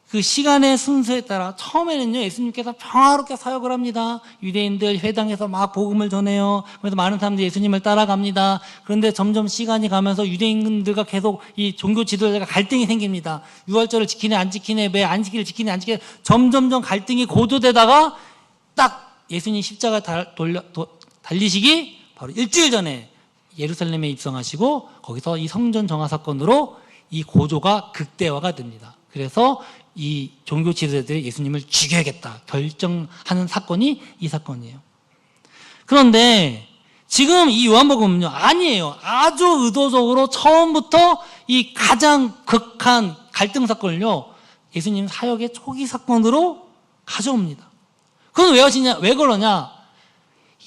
그 시간의 순서에 따라 처음에는요, 예수님께서 평화롭게 사역을 합니다. 유대인들 회당에서 막 복음을 전해요. 그래서 많은 사람들이 예수님을 따라갑니다. 그런데 점점 시간이 가면서 유대인들과 계속 이 종교 지도자가 갈등이 생깁니다. 유월절을 지키네 안 지키네, 왜 안 지키네 지키네 안 지키네, 점점점 갈등이 고조되다가 딱 예수님 십자가 달리시기 바로 일주일 전에 예루살렘에 입성하시고 거기서 이 성전 정화 사건으로 이 고조가 극대화가 됩니다. 그래서 이 종교 지도자들이 예수님을 죽여야겠다 결정하는 사건이 이 사건이에요. 그런데 지금 이 요한복음은요, 아니에요. 아주 의도적으로 처음부터 이 가장 극한 갈등 사건을요, 예수님 사역의 초기 사건으로 가져옵니다. 그건 왜 하시냐, 왜 그러냐?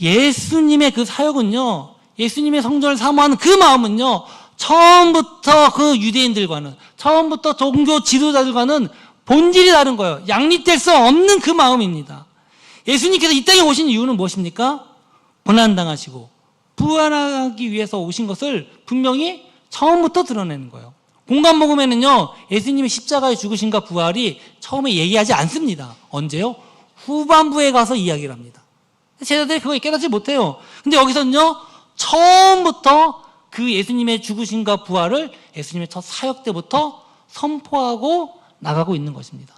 예수님의 그 사역은요, 예수님의 성전을 사모하는 그 마음은요, 처음부터 그 유대인들과는, 처음부터 종교 지도자들과는 본질이 다른 거예요. 양립될 수 없는 그 마음입니다. 예수님께서 이 땅에 오신 이유는 무엇입니까? 고난당하시고 부활하기 위해서 오신 것을 분명히 처음부터 드러내는 거예요. 공관복음에는요, 예수님이 십자가에 죽으신가 부활이 처음에 얘기하지 않습니다. 언제요? 후반부에 가서 이야기를 합니다. 제자들이 그걸 깨닫지 못해요. 근데 여기서는요, 처음부터 그 예수님의 죽으신가 부활을 예수님의 첫 사역 때부터 선포하고 나가고 있는 것입니다.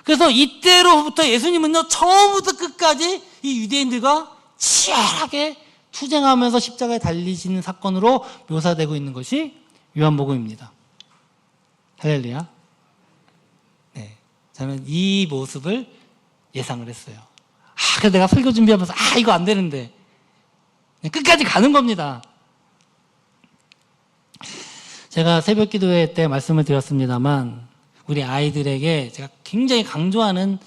그래서 이때로부터 예수님은요, 처음부터 끝까지 이 유대인들과 치열하게 투쟁하면서 십자가에 달리시는 사건으로 묘사되고 있는 것이 요한복음입니다. 할렐루야. 네, 저는 이 모습을 예상을 했어요. 그래서 내가 설교 준비하면서 이거 안 되는데 끝까지 가는 겁니다. 제가 새벽 기도회 때 말씀을 드렸습니다만 우리 아이들에게 제가 굉장히 강조하는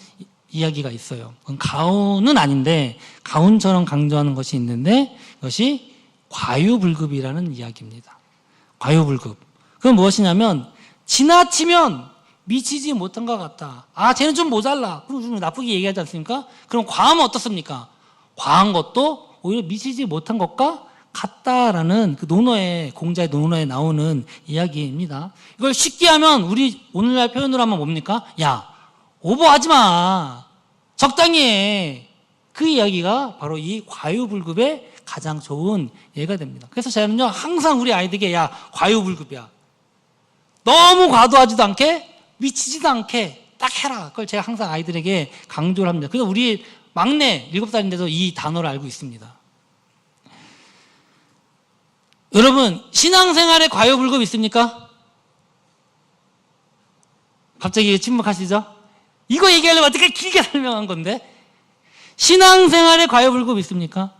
이야기가 있어요. 그건 가훈은 아닌데 가훈처럼 강조하는 것이 있는데 그것이 과유불급이라는 이야기입니다. 과유불급. 그건 무엇이냐면 지나치면 미치지 못한 것 같다. 쟤는 좀 모자라. 그럼 좀 나쁘게 얘기하지 않습니까? 그럼 과하면 어떻습니까? 과한 것도 오히려 미치지 못한 것과 같다라는 그 논어에, 공자의 논어에 나오는 이야기입니다. 이걸 쉽게 하면 우리 오늘날 표현으로 하면 뭡니까? 야, 오버하지 마. 적당히 해. 그 이야기가 바로 이 과유불급의 가장 좋은 예가 됩니다. 그래서 저는요, 항상 우리 아이들에게 야, 과유불급이야. 너무 과도하지도 않게, 미치지도 않게 딱 해라. 그걸 제가 항상 아이들에게 강조를 합니다. 그래서 우리 막내 7살인데도 이 단어를 알고 있습니다. 여러분, 신앙생활에 과유불급 있습니까? 갑자기 침묵하시죠? 이거 얘기하려면 어떻게 길게 설명한 건데? 신앙생활에 과유불급 있습니까?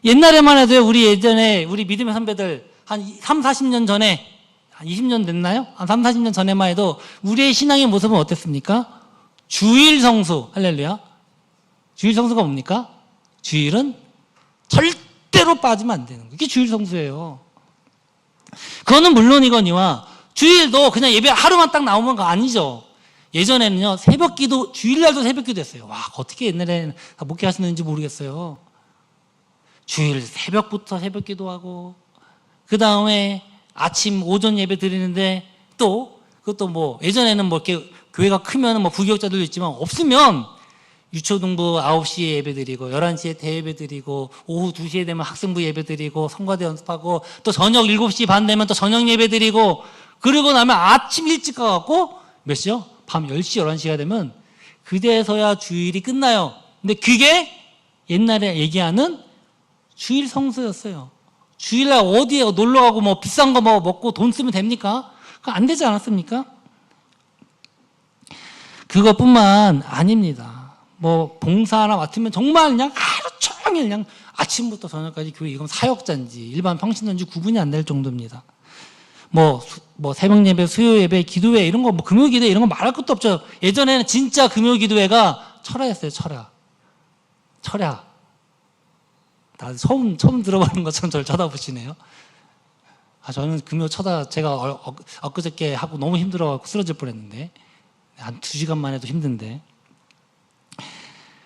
옛날에만 해도 우리 예전에 우리 믿음의 선배들 한 3, 40년 전에 한 20년 됐나요? 한 3, 40년 전에만 해도 우리의 신앙의 모습은 어땠습니까? 주일 성수, 할렐루야. 주일 성수가 뭡니까? 주일은 절대로 빠지면 안 되는 거예요. 이게 주일 성수예요. 그거는 물론이거니와 주일도 그냥 예배 하루만 딱 나오면 거 아니죠. 예전에는요, 새벽 기도, 주일날도 새벽 기도 했어요. 와, 어떻게 옛날에 다 목회하시는지 모르겠어요. 주일 새벽부터 새벽 기도하고, 그 다음에 아침, 오전 예배 드리는데 또, 그것도 뭐, 예전에는 뭐 이렇게 교회가 크면 뭐 부교육자들도 있지만 없으면 유초등부 9시에 예배 드리고, 11시에 대예배 드리고, 오후 2시에 되면 학생부 예배 드리고, 성가대 연습하고, 또 저녁 7시 반 되면 또 저녁 예배 드리고, 그러고 나면 아침 일찍 가갖고, 몇 시요? 밤 10시, 11시가 되면, 그제서야 주일이 끝나요. 근데 그게 옛날에 얘기하는 주일 성수였어요. 주일날 어디에 놀러가고 뭐 비싼 거 뭐 먹고 돈 쓰면 됩니까? 그거 안 되지 않았습니까? 그것뿐만 아닙니다. 뭐 봉사 하나 맡으면 정말 그냥 하루 종일 그냥 아침부터 저녁까지 교회, 이건 사역자인지 일반 평신도인지 구분이 안 될 정도입니다. 뭐 새벽 예배, 수요 예배, 기도회 이런 거, 뭐 금요 기도회 이런 거 말할 것도 없죠. 예전에는 진짜 금요 기도회가 철야였어요. 철야. 다 처음 들어보는 것처럼 저를 쳐다보시네요. 저는 금요 제가 엊그저께 하고 너무 힘들어갖고 쓰러질 뻔했는데, 한 2시간 만에도 힘든데.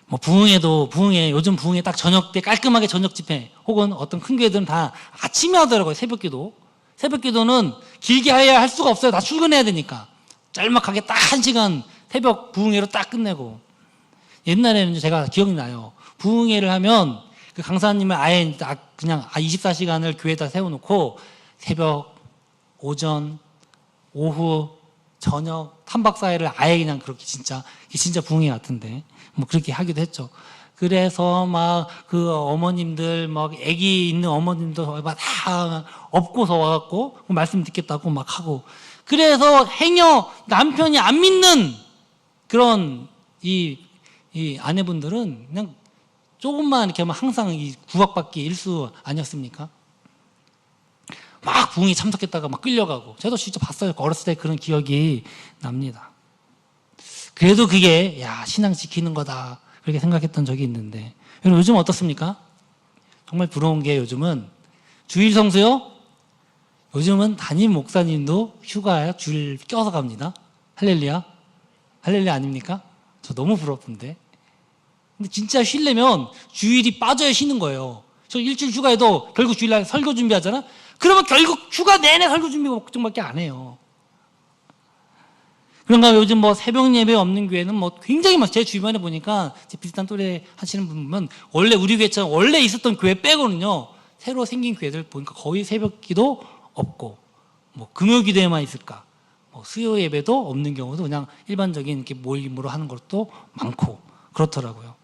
뭐 부흥회, 요즘 부흥회 딱 저녁 때 깔끔하게 저녁 집회, 혹은 어떤 큰 교회들은 다 아침에 하더라고요. 새벽 기도. 새벽 기도는 길게 해야 할 수가 없어요. 다 출근해야 되니까. 짤막하게 딱 1시간 새벽 부흥회로 딱 끝내고. 옛날에는 제가 기억나요. 부흥회를 하면 그 강사님을 아예 그냥 24시간을 교회에다 세워놓고 새벽, 오전, 오후, 저녁, 3박 4일을 아예 그냥 그렇게 진짜 부흥회 같은데 뭐 그렇게 하기도 했죠. 그래서 막 그 어머님들, 막 아기 있는 어머님들 다 업고서 와갖고 말씀 듣겠다고 막 하고, 그래서 행여 남편이 안 믿는 그런 이 아내분들은 그냥 조금만 이렇게 하면 항상 이 구박받기 일수 아니었습니까? 막 부흥에 참석했다가 막 끌려가고, 저도 진짜 봤어요. 어렸을 때 그런 기억이 납니다. 그래도 그게 신앙 지키는 거다 그렇게 생각했던 적이 있는데, 여러분 요즘 어떻습니까? 정말 부러운 게 요즘은 주일 성수요? 요즘은 담임 목사님도 휴가에 주일 껴서 갑니다. 할렐루야. 할렐루야 아닙니까? 저 너무 부럽던데. 근데 진짜 쉬려면 주일이 빠져야 쉬는 거예요. 저 일주일 휴가에도 결국 주일날 설교 준비하잖아? 그러면 결국 휴가 내내 설교 준비 걱정밖에 안 해요. 그런가 요즘 뭐 새벽 예배 없는 교회는 뭐 굉장히 많아요. 제 주변에 보니까 제 비슷한 또래 하시는 분 보면 원래 우리 교회처럼 원래 있었던 교회 빼고는요, 새로 생긴 교회들 보니까 거의 새벽 기도 없고, 뭐 금요 기도에만 있을까, 뭐 수요 예배도 없는 경우도 그냥 일반적인 이렇게 모임으로 하는 것도 많고 그렇더라고요.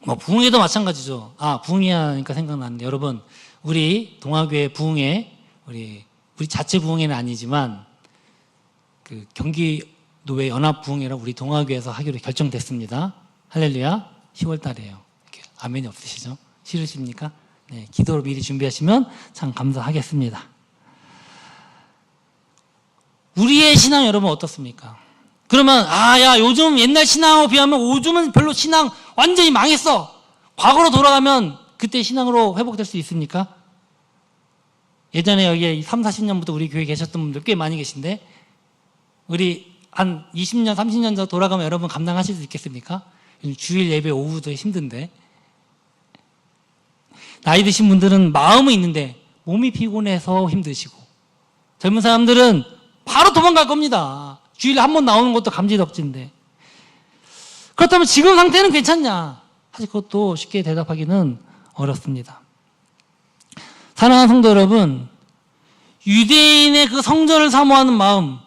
뭐 부흥회도 마찬가지죠. 부흥회 하니까 생각나는데, 여러분 우리 동아교회 부흥회, 우리 자체 부흥회는 아니지만 그 경기도의 연합 부흥회라 우리 동아교회에서 하기로 결정됐습니다. 할렐루야. 10월 달이에요. 아멘이 없으시죠? 싫으십니까? 네, 기도로 미리 준비하시면 참 감사하겠습니다. 우리의 신앙 여러분 어떻습니까? 그러면 야 요즘 옛날 신앙하고 비하면 요즘은 별로 신앙 완전히 망했어. 과거로 돌아가면 그때 신앙으로 회복될 수 있습니까? 예전에 여기 3, 40년부터 우리 교회에 계셨던 분들 꽤 많이 계신데, 우리 한 20년, 30년 전 돌아가면 여러분 감당하실 수 있겠습니까? 주일 예배 오후도 힘든데. 나이 드신 분들은 마음은 있는데 몸이 피곤해서 힘드시고, 젊은 사람들은 바로 도망갈 겁니다. 주일에 한 번 나오는 것도 감지덕지인데. 그렇다면 지금 상태는 괜찮냐? 사실 그것도 쉽게 대답하기는 어렵습니다. 사랑하는 성도 여러분, 유대인의 그 성전을 사모하는 마음,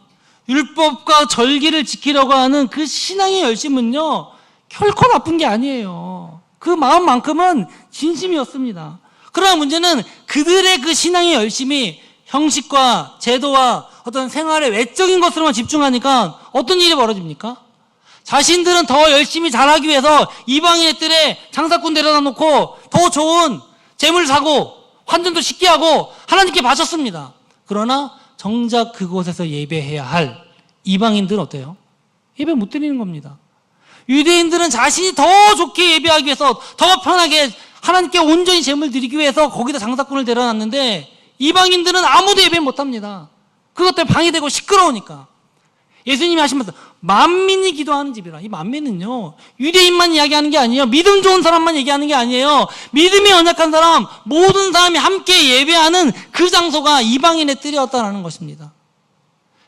율법과 절기를 지키려고 하는 그 신앙의 열심은요, 결코 나쁜 게 아니에요. 그 마음만큼은 진심이었습니다. 그러나 문제는 그들의 그 신앙의 열심이 형식과 제도와 어떤 생활의 외적인 것으로만 집중하니까 어떤 일이 벌어집니까? 자신들은 더 열심히 잘하기 위해서 이방인의 뜰에 장사꾼 데려다 놓고 더 좋은 재물 사고 환전도 쉽게 하고 하나님께 바쳤습니다. 그러나 정작 그곳에서 예배해야 할 이방인들은 어때요? 예배 못 드리는 겁니다. 유대인들은 자신이 더 좋게 예배하기 위해서 더 편하게 하나님께 온전히 재물 드리기 위해서 거기다 장사꾼을 데려놨는데, 이방인들은 아무도 예배 못합니다. 그것 때문에 방해되고 시끄러우니까. 예수님이 하신 말씀, 만민이 기도하는 집이라. 이 만민은요, 유대인만 이야기하는 게 아니에요. 믿음 좋은 사람만 얘기하는 게 아니에요. 믿음이 연약한 사람, 모든 사람이 함께 예배하는 그 장소가 이방인의 뜰이었다는 것입니다.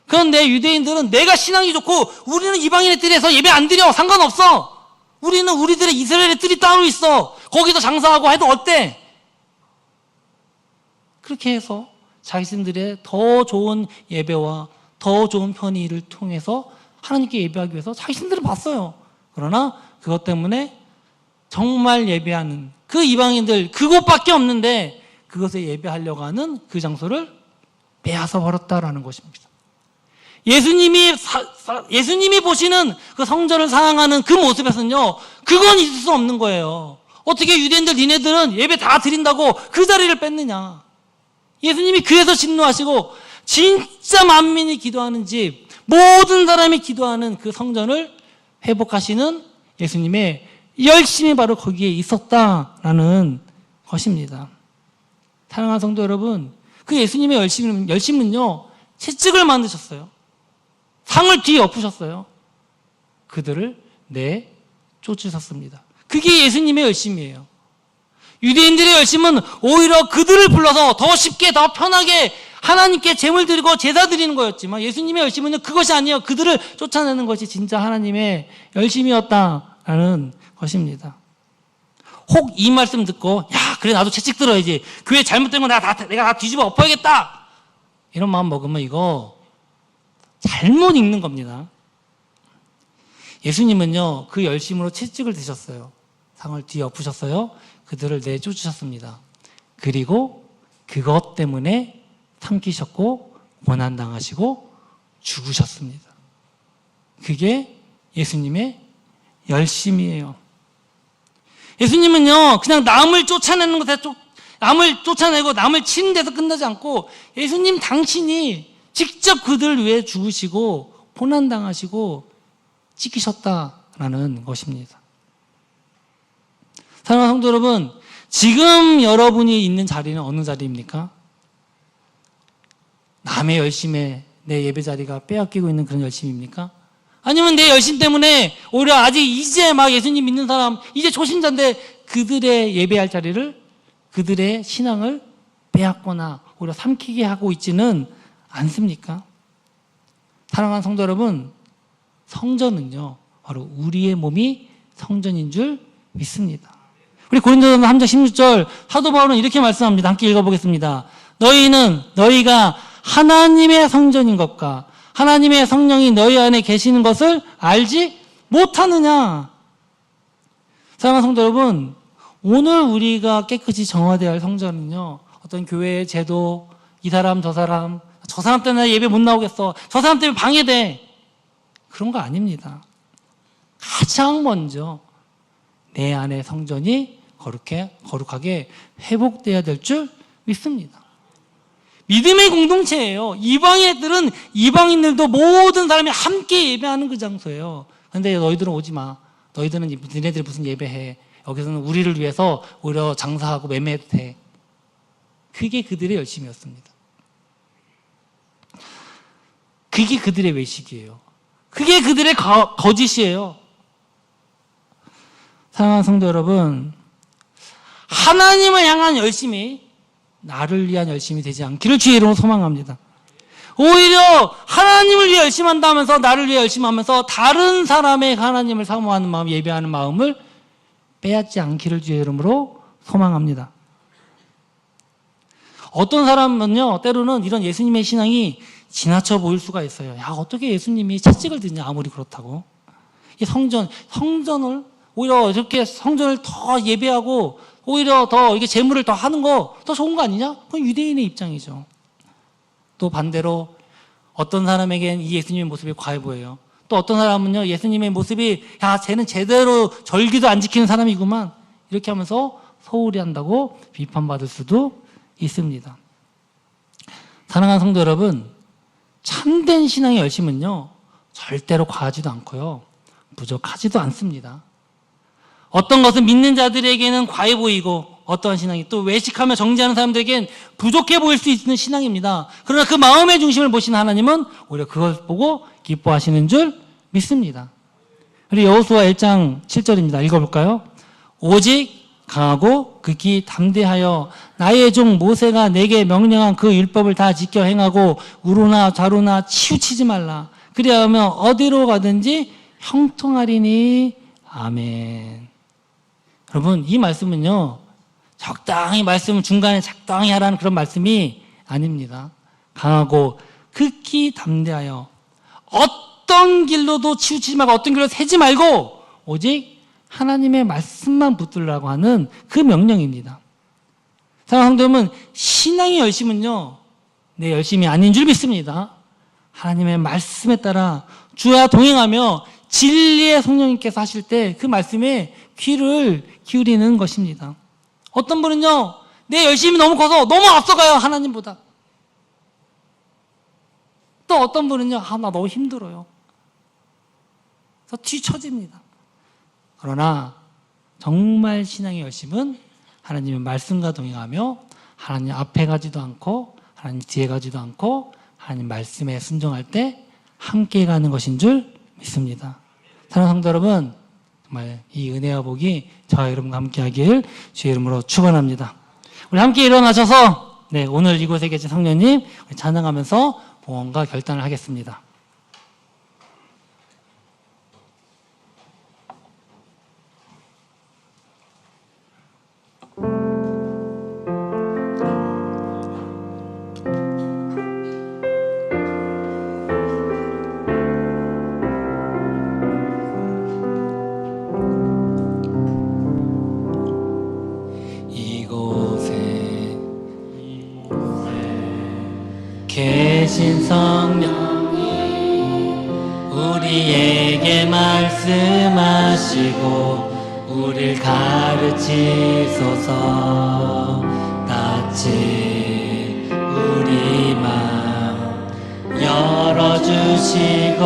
그런데 유대인들은 내가 신앙이 좋고 우리는 이방인의 뜰에서 예배 안 드려. 상관없어. 우리는 우리들의 이스라엘의 뜰이 따로 있어. 거기서 장사하고 해도 어때? 그렇게 해서 자신들의 더 좋은 예배와 더 좋은 편의를 통해서 하나님께 예배하기 위해서 자신들은 봤어요. 그러나 그것 때문에 정말 예배하는 그 이방인들, 그곳밖에 없는데 그것에 예배하려고 하는 그 장소를 빼앗아 버렸다라는 것입니다. 예수님이 보시는 그 성전을 사랑하는 그 모습에서는요, 그건 있을 수 없는 거예요. 어떻게 유대인들 니네들은 예배 다 드린다고 그 자리를 뺐느냐. 예수님이 그래서 진노하시고 진짜 만민이 기도하는 집, 모든 사람이 기도하는 그 성전을 회복하시는 예수님의 열심이 바로 거기에 있었다라는 것입니다. 사랑하는 성도 여러분, 그 예수님의 열심은요, 채찍을 만드셨어요. 상을 뒤에 엎으셨어요. 그들을 내쫓으셨습니다. 그게 예수님의 열심이에요. 유대인들의 열심은 오히려 그들을 불러서 더 쉽게 더 편하게 하나님께 제물 드리고 제사 드리는 거였지만, 예수님의 열심은 그것이 아니에요. 그들을 쫓아내는 것이 진짜 하나님의 열심이었다라는 것입니다. 혹 이 말씀 듣고 그래 나도 채찍 들어야지, 교회 잘못된 거 내가 다 뒤집어 엎어야겠다, 이런 마음 먹으면 이거 잘못 읽는 겁니다. 예수님은요, 그 열심으로 채찍을 드셨어요. 상을 뒤에 엎으셨어요. 그들을 내쫓으셨습니다. 그리고 그것 때문에 삼키셨고 고난당하시고 죽으셨습니다. 그게 예수님의 열심이에요. 예수님은요, 그냥 남을 쫓아내는 것에 남을 쫓아내고 남을 치는 데서 끝나지 않고, 예수님 당신이 직접 그들을 위해 죽으시고 고난당하시고 찍히셨다라는 것입니다. 사랑하는 성도 여러분, 지금 여러분이 있는 자리는 어느 자리입니까? 남의 열심에 내 예배 자리가 빼앗기고 있는 그런 열심입니까? 아니면 내 열심 때문에 오히려 아직 이제 막 예수님 믿는 사람, 이제 초신자인데 그들의 예배할 자리를, 그들의 신앙을 빼앗거나 오히려 삼키게 하고 있지는 않습니까? 사랑하는 성도 여러분, 성전은요, 바로 우리의 몸이 성전인 줄 믿습니다. 우리 고린도전서 3장 16절 사도 바울은 이렇게 말씀합니다. 함께 읽어보겠습니다. 너희가 하나님의 성전인 것과 하나님의 성령이 너희 안에 계시는 것을 알지 못하느냐? 사랑하는 성도 여러분, 오늘 우리가 깨끗이 정화되어야 할 성전은요, 어떤 교회의 제도, 이 사람 저 사람 때문에 예배 못 나오겠어, 저 사람 때문에 방해돼, 그런 거 아닙니다. 가장 먼저 내 안의 성전이 거룩하게 회복돼야 될 줄 믿습니다. 믿음의 공동체예요. 이방인들도 모든 사람이 함께 예배하는 그 장소예요. 그런데 너희들은 오지 마. 너희들이 무슨 예배해. 여기서는 우리를 위해서 오히려 장사하고 매매해도 돼. 그게 그들의 열심이었습니다. 그게 그들의 외식이에요. 그게 그들의 거짓이에요. 사랑하는 성도 여러분, 하나님을 향한 열심이 나를 위한 열심이 되지 않기를 주의 이름으로 소망합니다. 오히려 하나님을 위해 열심한다면서, 나를 위해 열심하면서 다른 사람의 하나님을 사모하는 마음, 예배하는 마음을 빼앗지 않기를 주의 이름으로 소망합니다. 어떤 사람은요, 때로는 이런 예수님의 신앙이 지나쳐 보일 수가 있어요. 야, 어떻게 예수님이 채찍을 드냐, 아무리 그렇다고. 이 성전을 오히려 이렇게 성전을 더 예배하고 오히려 더 이게 재물을 더 하는 거 더 좋은 거 아니냐? 그건 유대인의 입장이죠. 또 반대로 어떤 사람에겐 이 예수님의 모습이 과해 보여요. 또 어떤 사람은요, 예수님의 모습이, 야, 쟤는 제대로 절기도 안 지키는 사람이구만, 이렇게 하면서 소홀히 한다고 비판받을 수도 있습니다. 사랑하는 성도 여러분, 참된 신앙의 열심은요, 절대로 과하지도 않고요, 부족하지도 않습니다. 어떤 것은 믿는 자들에게는 과해 보이고, 어떠한 신앙이 또 외식하며 정죄하는 사람들에겐 부족해 보일 수 있는 신앙입니다. 그러나 그 마음의 중심을 보시는 하나님은 오히려 그걸 보고 기뻐하시는 줄 믿습니다. 우리 여호수아 1장 7절입니다. 읽어볼까요? 오직 강하고 극히 담대하여 나의 종 모세가 내게 명령한 그 율법을 다 지켜 행하고 우로나 좌로나 치우치지 말라. 그리하면 어디로 가든지 형통하리니. 아멘. 여러분, 이 말씀은요, 적당히 말씀 중간에 적당히 하라는 그런 말씀이 아닙니다. 강하고 극히 담대하여 어떤 길로도 치우치지 말고 어떤 길로 새지 말고 오직 하나님의 말씀만 붙들라고 하는 그 명령입니다. 사랑하는 성도 여러분, 신앙의 열심은요, 내 열심이 아닌 줄 믿습니다. 하나님의 말씀에 따라 주와 동행하며 진리의 성령님께서 하실 때 그 말씀에 귀를 기울이는 것입니다. 어떤 분은요, 내 열심이 너무 커서 너무 앞서가요, 하나님보다. 또 어떤 분은요, 나 너무 힘들어요. 그래서 뒤처집니다. 그러나 정말 신앙의 열심은 하나님의 말씀과 동행하며 하나님 앞에 가지도 않고 하나님 뒤에 가지도 않고 하나님 말씀에 순종할 때 함께 가는 것인 줄 믿습니다. 사랑하는 성도 여러분, 정말 이 은혜와 복이 저와 여러분과 함께 하길 주의 이름으로 축원합니다. 우리 함께 일어나셔서 오늘 이곳에 계신 성령님 찬양하면서 봉헌과 결단을 하겠습니다. 계신 성령이 우리에게 말씀하시고 우리를 가르치소서. 낯이 우리 마음 열어주시고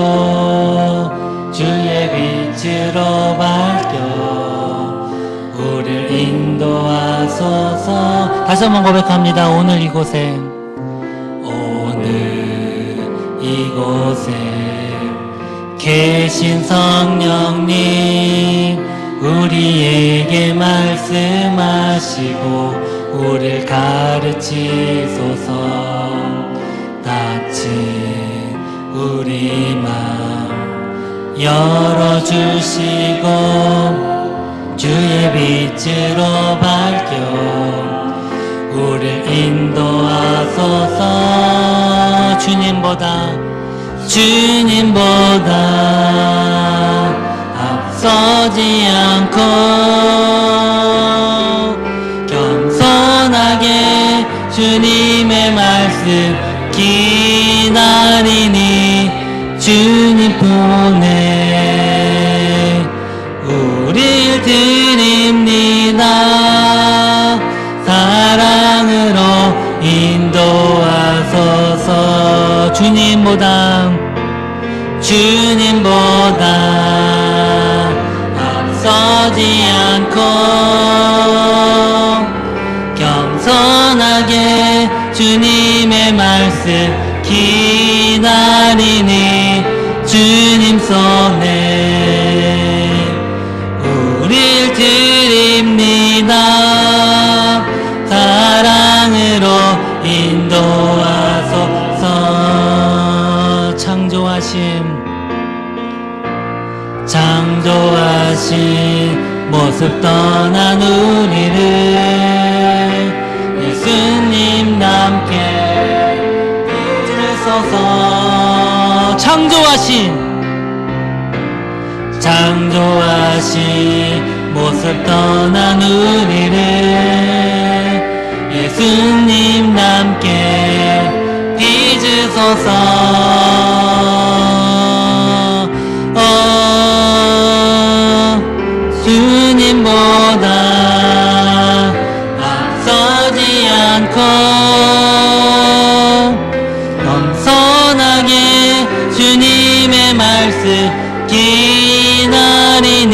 주의 빛으로 밝혀 우리를 인도하소서. 다시 한번 고백합니다. 오늘 이곳에 계신 성령님 우리에게 말씀하시고 우리를 가르치소서. 닫힌 우리 마음 열어주시고 주의 빛으로 밝혀 우리를 인도하소서. 주님보다 앞서지 않고 겸손하게 주님의 말씀 기다리니 주님 보내 우릴 드립니다. 사랑으로 인도하소서. 주님보다 앞서지 않고 겸손하게 주님의 말씀 기다리니 주님 손에 우릴 드립니다. 사랑으로 인도하소서. 창조하신 모습 떠난 우리를 예수님 남게 빚으소서. 창조하신 모습 떠난 우리를 예수님 남게 빚으소서. 주님보다 앞서지 않고 겸손하게 주님의 말씀 기다리니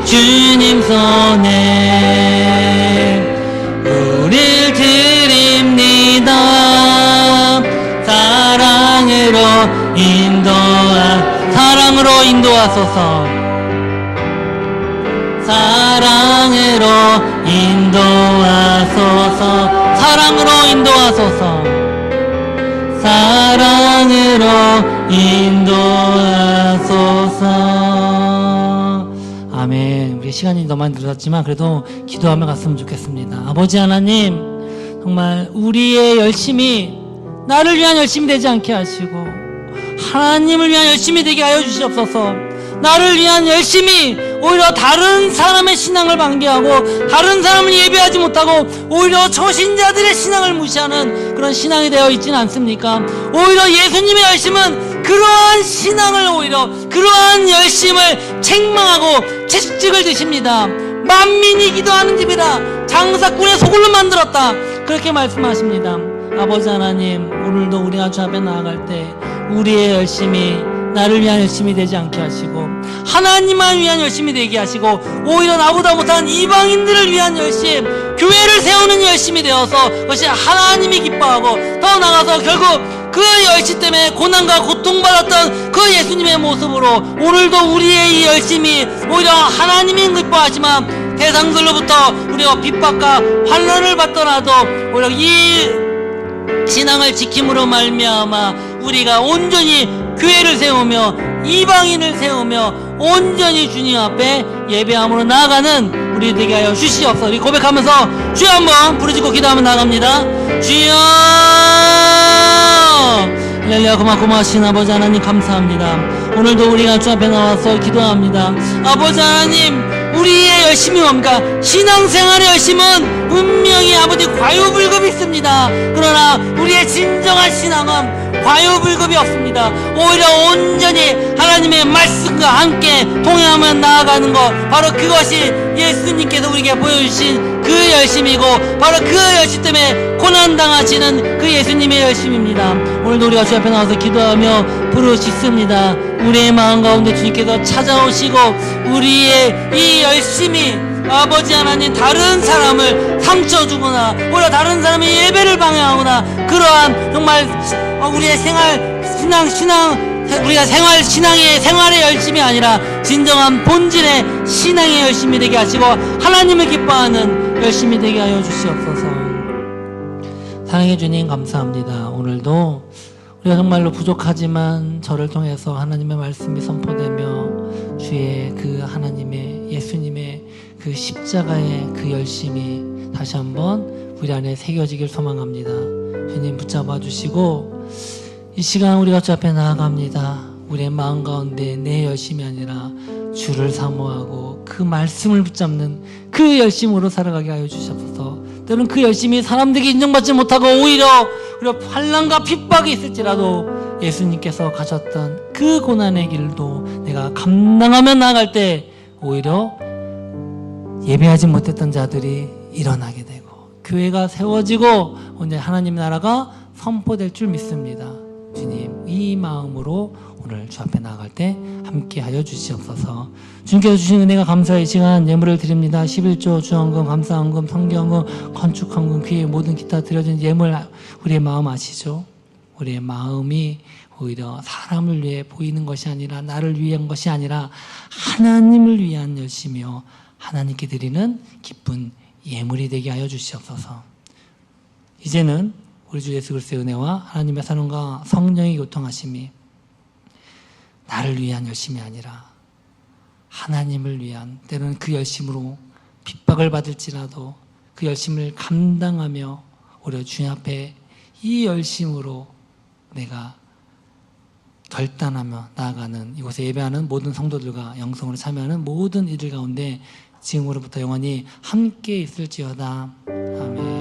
주님 손에 우릴 드립니다. 사랑으로 인도하소서. 사랑으로 인도하소서. 사랑으로 인도하소서. 아멘. 우리 시간이 너무 많이 늘었지만 그래도 기도하며 갔으면 좋겠습니다. 아버지 하나님, 정말 우리의 열심이 나를 위한 열심이 되지 않게 하시고 하나님을 위한 열심이 되게 하여 주시옵소서. 나를 위한 열심이 오히려 다른 사람의 신앙을 방해하고 다른 사람을 예배하지 못하고 오히려 초신자들의 신앙을 무시하는 그런 신앙이 되어 있지는 않습니까? 오히려 예수님의 열심은 그러한 신앙을 오히려 그러한 열심을 책망하고 채찍을 드십니다. 만민이 기도하는 집이라 장사꾼의 소굴로 만들었다, 그렇게 말씀하십니다. 아버지 하나님, 오늘도 우리가 주 앞에 나아갈 때 우리의 열심이 나를 위한 열심이 되지 않게 하시고 하나님만 위한 열심이 되게 하시고 오히려 나보다 못한 이방인들을 위한 열심, 교회를 세우는 열심이 되어서 그것이 하나님이 기뻐하고 더 나아가서 결국 그 열심 때문에 고난과 고통받았던 그 예수님의 모습으로 오늘도 우리의 이 열심이 오히려 하나님이 기뻐하지만 대상들로부터 우리가 핍박과 환난을 받더라도 오히려 이 신앙을 지킴으로 말미암아 우리가 온전히 교회를 세우며 이방인을 세우며 온전히 주님 앞에 예배함으로 나아가는 우리 되게 하여 주시옵소서. 우리 고백하면서 주여 한번 부르짖고 기도하며 나갑니다. 주여, 할렐루야. 고마우신 아버지 하나님 감사합니다. 오늘도 우리가 주 앞에 나와서 기도합니다. 아버지 하나님, 우리의 열심이 뭡니까? 신앙생활의 열심은 분명히 아버지 과유불급이 있습니다. 그러나 우리의 진정한 신앙은 과유불급이 없습니다. 오히려 온전히 하나님의 말씀과 함께 동행하며 나아가는 것, 바로 그것이 예수님께서 우리에게 보여주신 그 열심이고 바로 그 열심 때문에 고난당하시는 그 예수님의 열심입니다. 오늘도 우리가 주 앞에 나와서 기도하며 부르짖습니다. 우리의 마음 가운데 주님께서 찾아오시고 우리의 이 열심이 아버지 하나님 다른 사람을 상처 주거나 오히려 다른 사람의 예배를 방해하거나 그러한 정말 우리의 신앙 우리가 신앙의 생활의 열심이 아니라 진정한 본질의 신앙의 열심이 되게 하시고 하나님을 기뻐하는 열심이 되게 하여 주시옵소서. 사랑해 주님 감사합니다. 오늘도 우리가 정말로 부족하지만 저를 통해서 하나님의 말씀이 선포되며 주의 그 하나님의 예수님의 그 십자가의 그 열심이 다시 한번 우리 안에 새겨지길 소망합니다. 주님 붙잡아 주시고 이 시간 우리가 주 앞에 나아갑니다. 우리의 마음 가운데 내 열심이 아니라 주를 사모하고 그 말씀을 붙잡는 그 열심으로 살아가게 하여 주시옵소서. 때로는 그 열심이 사람들에게 인정받지 못하고 오히려 환난과 핍박이 있을지라도 예수님께서 가셨던 그 고난의 길도 내가 감당하며 나아갈 때 오히려 예배하지 못했던 자들이 일어나게 되고 교회가 세워지고 오늘 하나님 나라가 선포될 줄 믿습니다. 주님, 이 마음으로 오늘 주 앞에 나아갈 때 함께 하여 주시옵소서. 주님께서 주신 은혜가 감사의 이 시간 예물을 드립니다. 11조 주헌금, 감사헌금, 성경헌금, 건축헌금, 귀의 모든 기타 드려진 예물, 우리의 마음 아시죠? 우리의 마음이 오히려 사람을 위해 보이는 것이 아니라 나를 위한 것이 아니라 하나님을 위한 열심이요 하나님께 드리는 기쁜 예물이 되게 하여 주시옵소서. 이제는 우리 주 예수 그리스도의 은혜와 하나님의 사랑과 성령의 교통하심이 나를 위한 열심이 아니라 하나님을 위한, 때로는 그 열심으로 핍박을 받을지라도 그 열심을 감당하며 오히려 주님 앞에 이 열심으로 내가 결단하며 나아가는 이곳에 예배하는 모든 성도들과 영성으로 참여하는 모든 이들 가운데 지금으로부터 영원히 함께 있을지어다. 아멘.